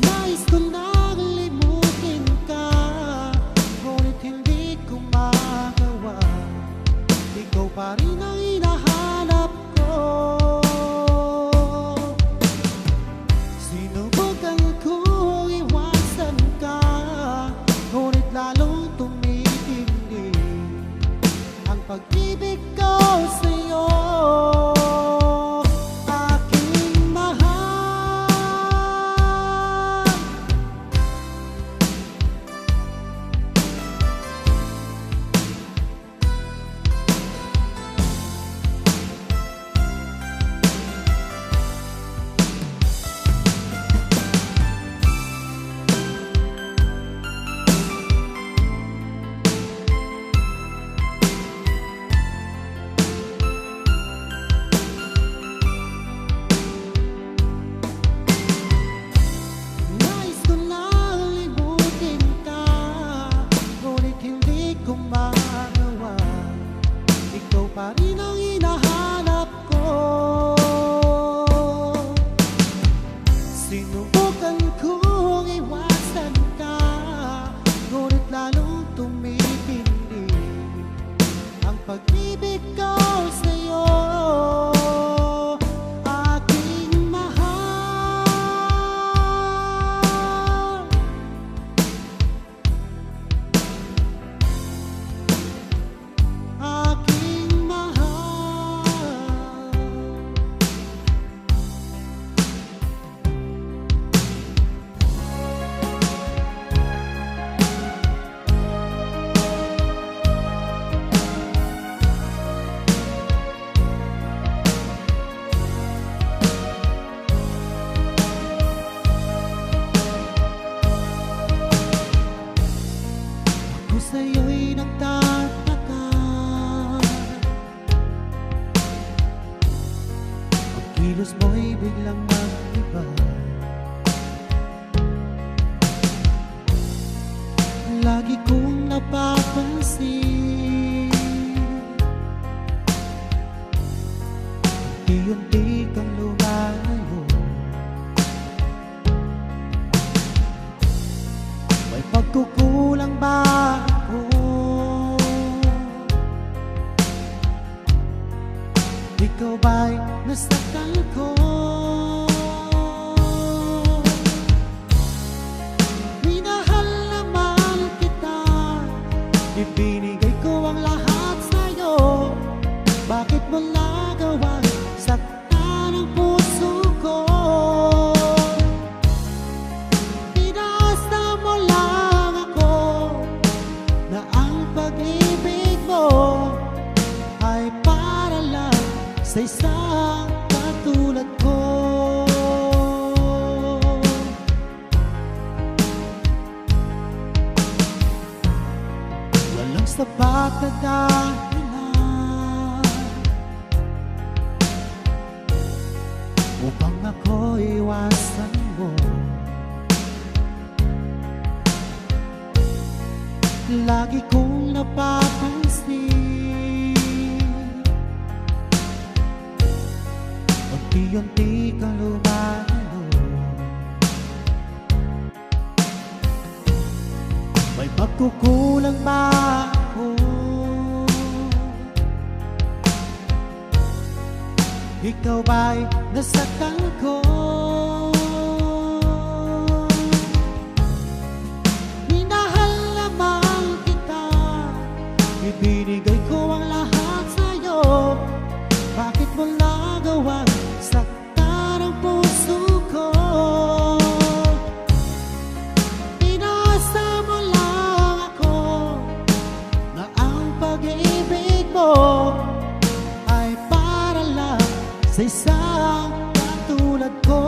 Nais ko nang limutin ka, ngunit hindi ko magawa. Ikaw pa rin ang hinahanap ko. Sinubukan kong iwasan ka, ngunit lalong tumitindi ang pag-ibig ko sa'yo, aking mahal. Nais ko lang limutin ka, ngunit hindi ko magawa. Ikaw pa rin ang hinahanap ko. Sinubukan kong iwasan ka, ngunit lalong tumitindi ang pag-ibig ko sa'yo, aking mahal. Aking mahal. Ako sa'yo'y nagtataka, ang kilos mo'y biglang nag-iba. Lagi kong napapansin, unti-unti kang lumalayo. May pagkukulang ba ako? Ikaw ba'y nasaktan ko? Minahal naman kita, ibinigay ko ang lahat sa'yo. Bakit mo nagawa saktan ang puso ko? Inaasta mo lang ako na ang pag-ibig mo ay para lang sa isang katulad ko. Walang sapat na dahilan upang ako iwasan mo. Lagi kong napapansin, unti-unti kang lumalayo. May pagkukulang ba ako? Ikaw ba'y nasaktan ko? Minahal naman kita, ibinigay ko ang lahat sa'yo. Bakit mo nagawang saktan sa isang katulad ko.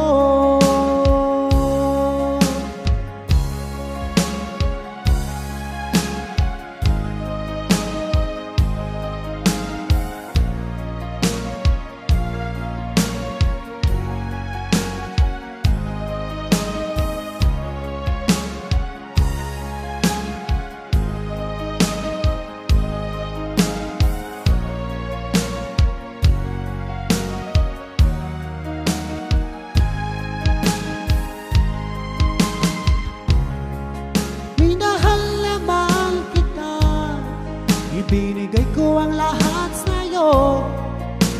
Ibinigay ko ang lahat sa'yo,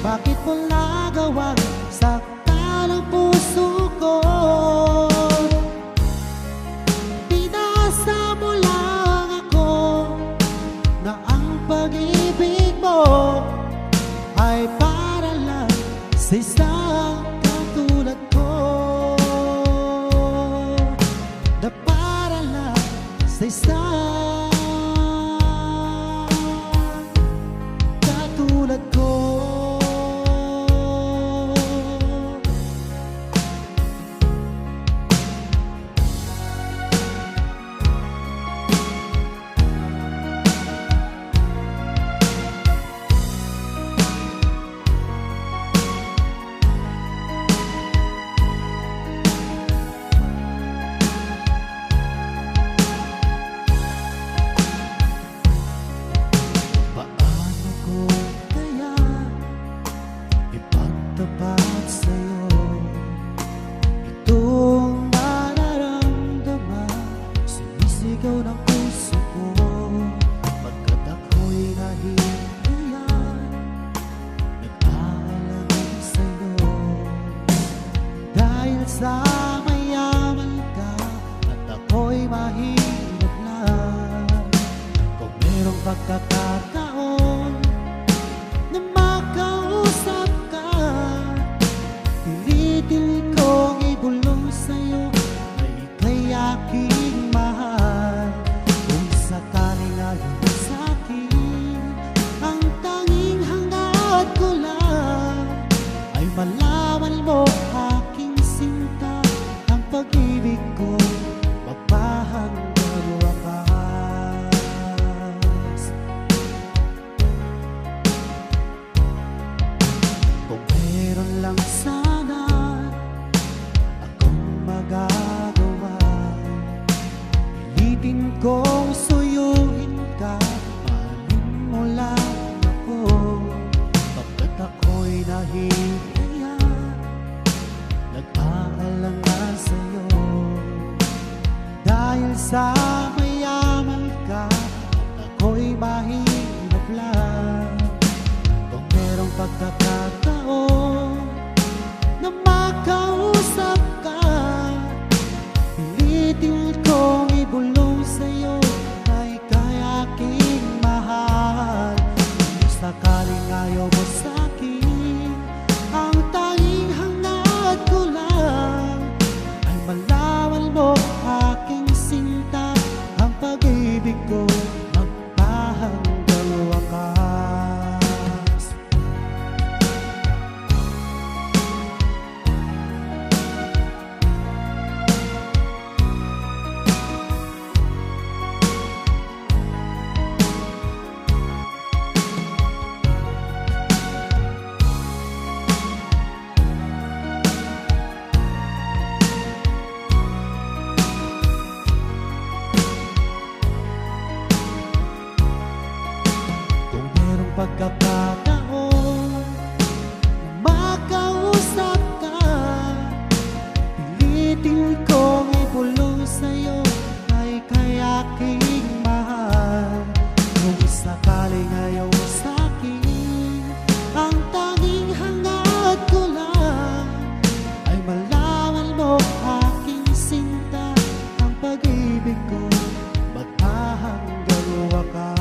bakit mo nagawang saktan ang puso ko? Pinasa mo lang ako na ang pag-ibig mo ay para lang sa isang katulad ko, na para lang sa isang katulad ko. Tapat sa'yo itong nararamdaman, sumisigaw ng puso ko pagkat ako'y nahihiyan, nag-aalangan sa'yo dahil sa mayaman ka at ako'y mahirap lang. Kung merong pagkakataon na makausap ka, pilitin kong ibulong sa'yo na ika'y aking mahal. Kung sakaling ayaw mo sa'kin, ang tanging hangad ko lang ay malaman mo aking sinta, ang pag-ibig ko magpahanggang wakas. Kung meron lang sana akong magagawa, pilitin kong suyuin ka, mahalin mo lang ako, pagkat ako'y nahihiya, nag-aalangan sa'yo dahil sa mayaman ka at ako'y mahirap lang. Kung merong pagkakataon na makausap ka, pilitin kong ibulong sa'yo na ika'y aking mahal. Kung sakaling ayaw mo sa'kin, ang tanging hangad ko lang ay malaman mo aking sinta, ang pag-ibig ko magpahanggang wakas. Kung merong pagkakataon na makausap ka, pilitin kong ibulong sa'yo ay ika'y aking mahal. Kung sakaling ayaw mo sa'kin, ang tanging hangad ko lang ay malaman mo aking sinta, ang pag-ibig ko magpahanggang wakas.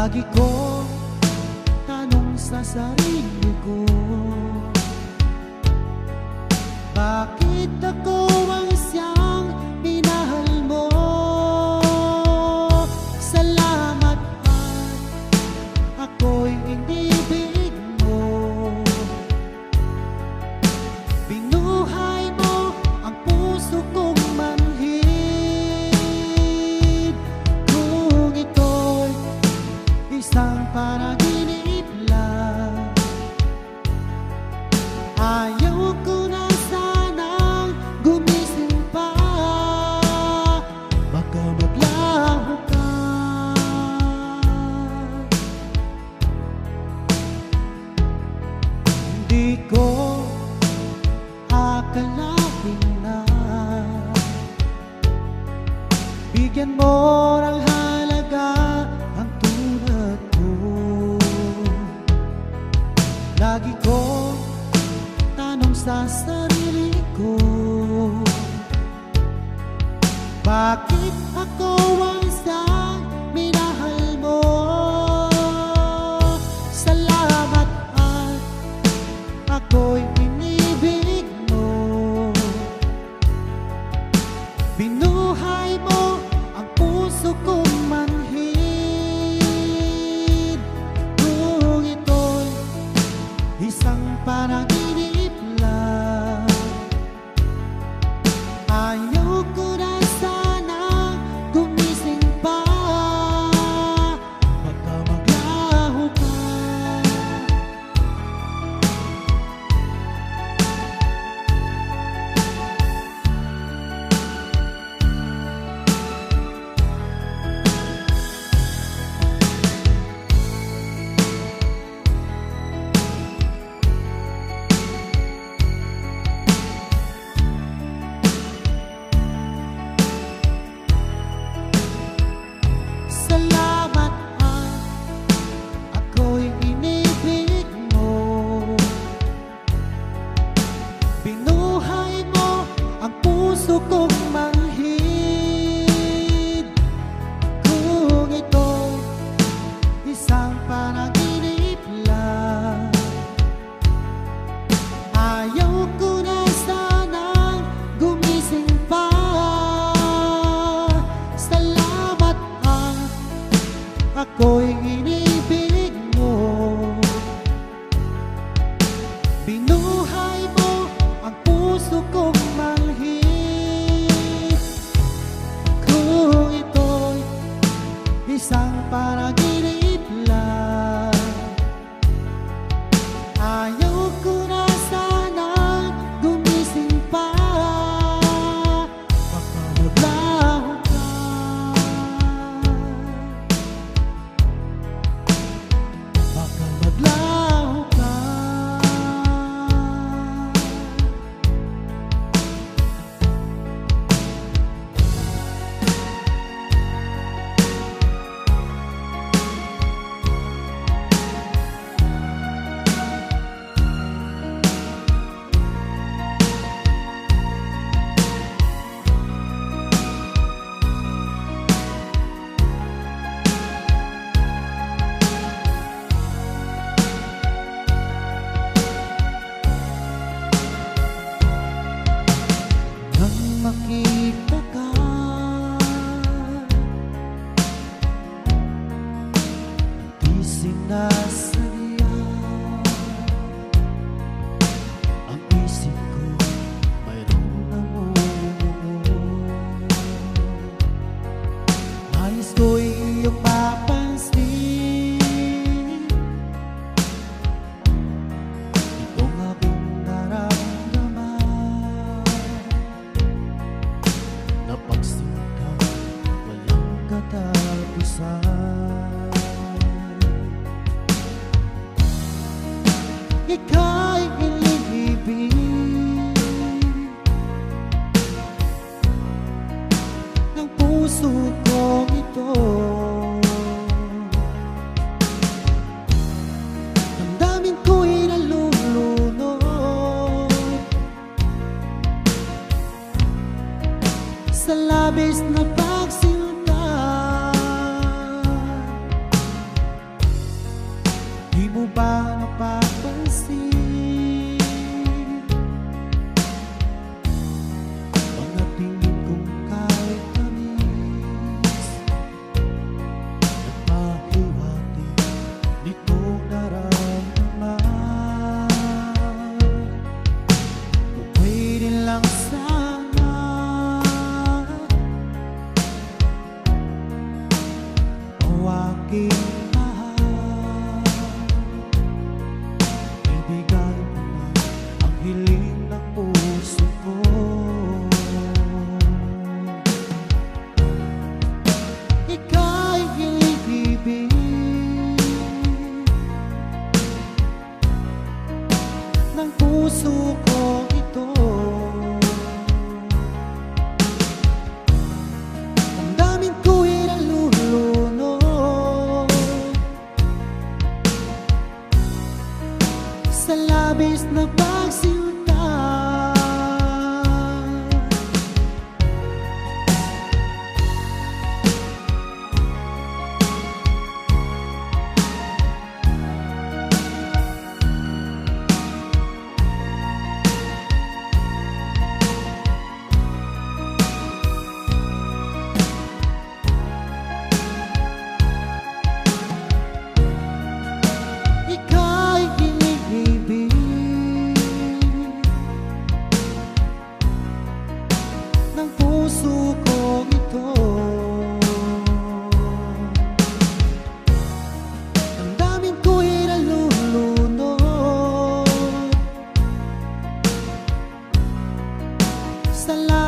Lagi ko tanong sa sarili ko, bakit ako ang siyang minahal mo? Salamat at ako'y inibig mo. Binuhay mo ang puso kong manhid. Kung ito'y isang panaginip lang, ayaw ko na sanang gumising pa. Baka maglaho ka. Hindi ko akalain na bigyan mo ng halaga ang tulad ko. Lagi ko tanong sa sarili ko, bakit ako ang siyang minahal mo? Salamat at ako'y inibig mo. Binuhay mo ang puso kong manhid. Kung ito'y isang panaginip lang, ayaw ko na sana gumising pa. Baka maglaho ka. Salamat at ako'y inibig mo. Binuhay mo ang puso kong manhid. Kung ito'y isang panaginip lang, ayaw ko na sanang gumising pa. Salamat ako'y inibig mo. Binuhay mo ang puso kong manhid. Kung ito'y isang panaginip lang, ayaw ko na sanang gumising pa. Baka maglaho ka. Baka maglaho ka. Nang makita ka, di sinasadya, ang isip ko mayroong namumuo. Nais ko'y iyong mapansin itong aking nararamdaman. Napagsinta, walang katapusan. Ika'y inibig ng puso kong ito. Damdamin ko'y nalulunod sa labis na pagsinta.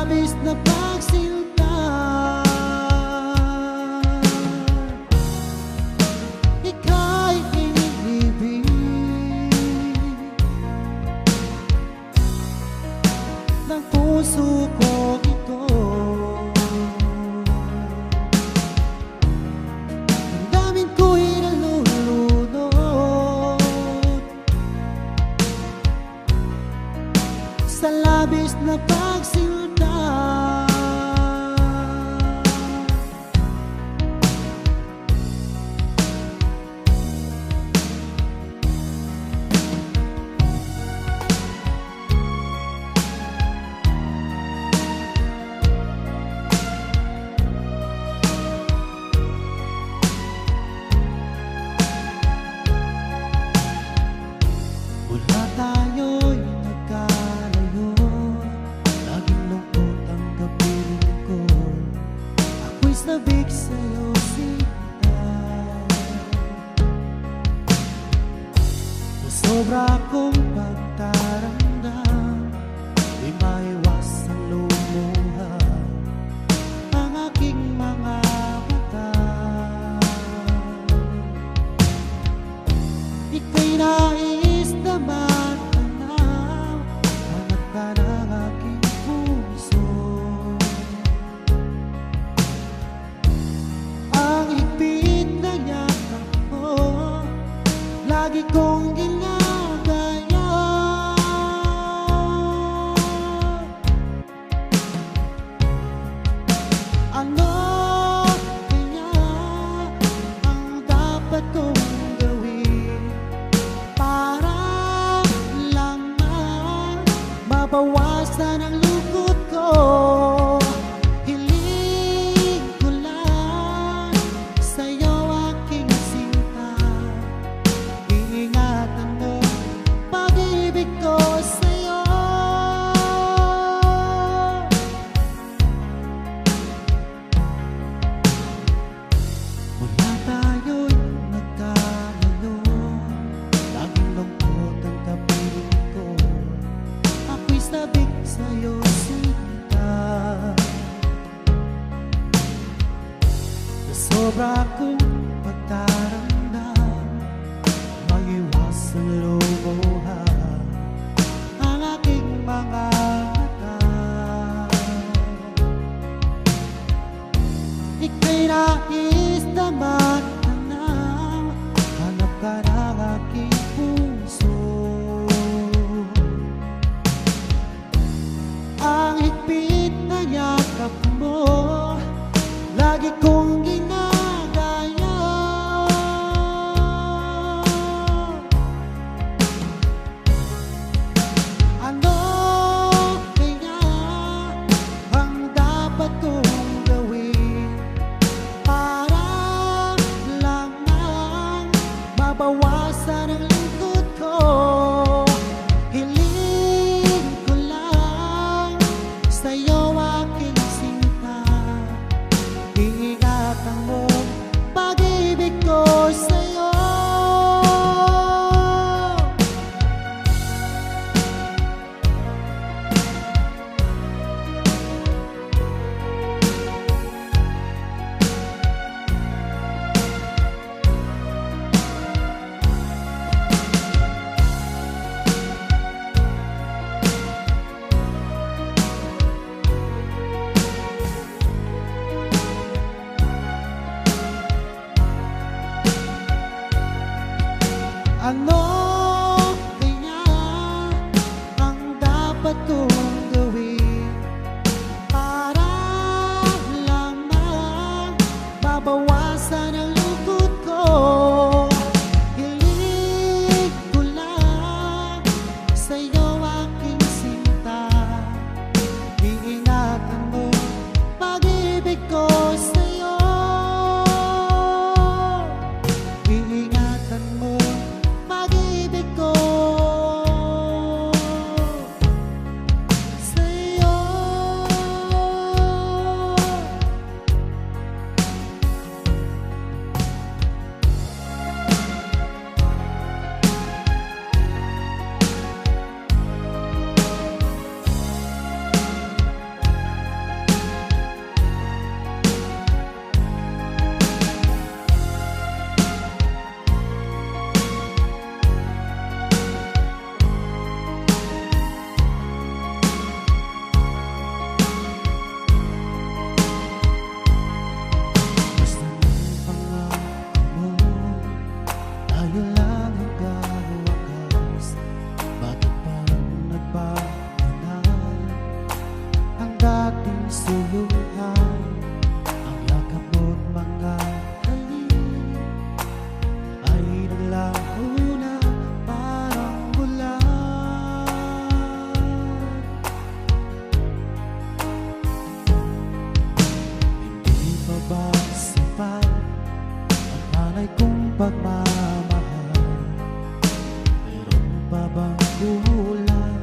labis na pagsinta. Ika'y iniibig ng puso ko ito. Damdamin ko'y nalulunod sa labis na pagsinta. Mula tayo'y nagkalayo, laging lungkot ang kapiling ko. Ako'y sabik sa'yo, sinta. Sobra kong pagtaramdam, di maiwasang lumuha ang aking mga mata. Ika'y nais na matanaw, hanap ka ng aking puso. Ang higpit na yakap mo, lagi kong ginagaya. Ano kaya ang dapat kong gawin para lang mabawasan ang lungkot ko? Hiling ko lang sa'yo, aking sinta. Iingatan mo pag-ibig ko sa'yo. suyuan, ang yakap mo't mga halik ay naglaho na parang bulan. Hindi pa ba sapat ang alay kong pagmamahal? Meron pa bang kulang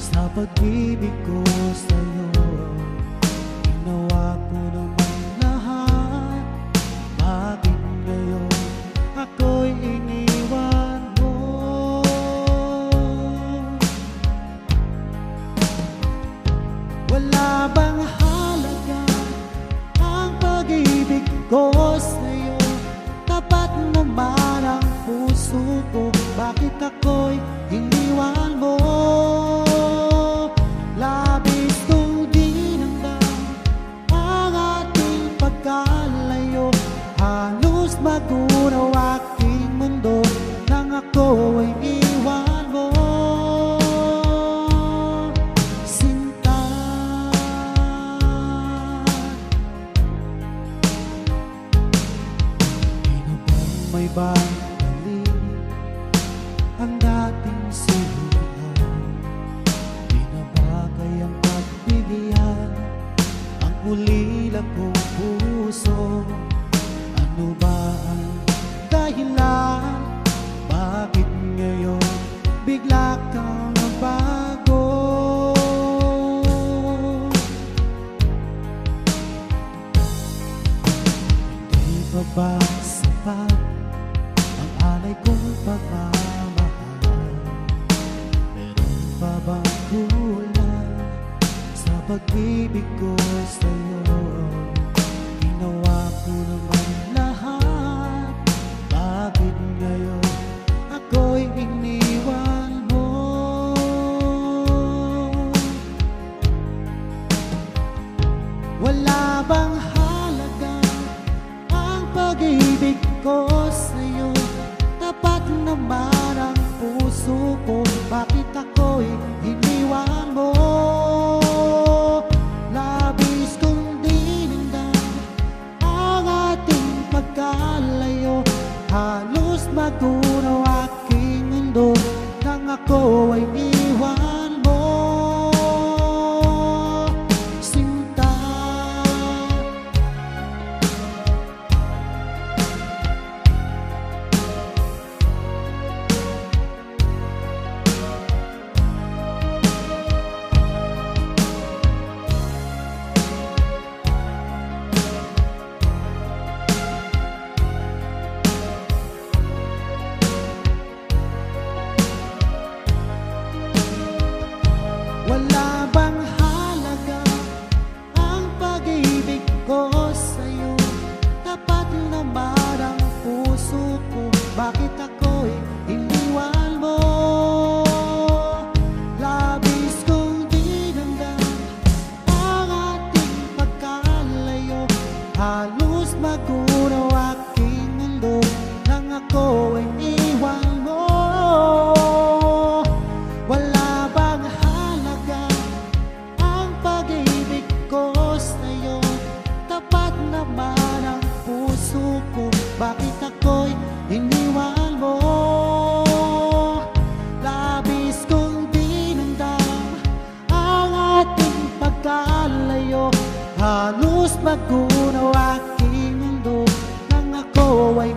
sa pag-ibig ko sa'yo? Ginawa ko naman lahat, bakit ngayon ako'y iniwan mo? Wala bang halaga ang pag-ibig ko sa'yo? Tapat naman ang puso ko, bakit ako'y iniwan mo? Labis kong dinamdam ang ating pagkalayo, halos magunaw aking mundo nang ako ay iwan mo. Sinta, sino bang may babalik ang dating suluhan? Di na ba kayang pagbigyan ang ulila kong puso? Ano ba ang dahilan? Bakit ngayon bigla kang nabago? Hindi pa ba sapat ang alay kong pagmamahal? Meron pa bang kulang sa pag-ibig ko sa'yo? Ginawa ko naman lahat, bakit ngayon ako'y iniwan mo? Wala bang halaga ang pag-ibig ko sa'yo? Tapat naman ang puso ko, bakit ako'y iniwan mo? Labis kong dinamdam ang ating pagkalayo, halos magunaw aking mundo nang ako ay iwan mo. Sinta, wala bang halaga ang pag-ibig ko sa'yo? Tapat naman ang puso ko, bakit ako'y iniwan mo? Labis kong dinamdam ang ating pagkalayo, halos magunaw aking mundo nang ako ay iwan mo. Wala bang halaga ang pag-ibig ko sa'yo? Tapat naman ang puso ko, bakit ako'y iniwan mo? Labis kong dinamdam ang ating pagkalayo, halos magunaw aking mundo nang ako ay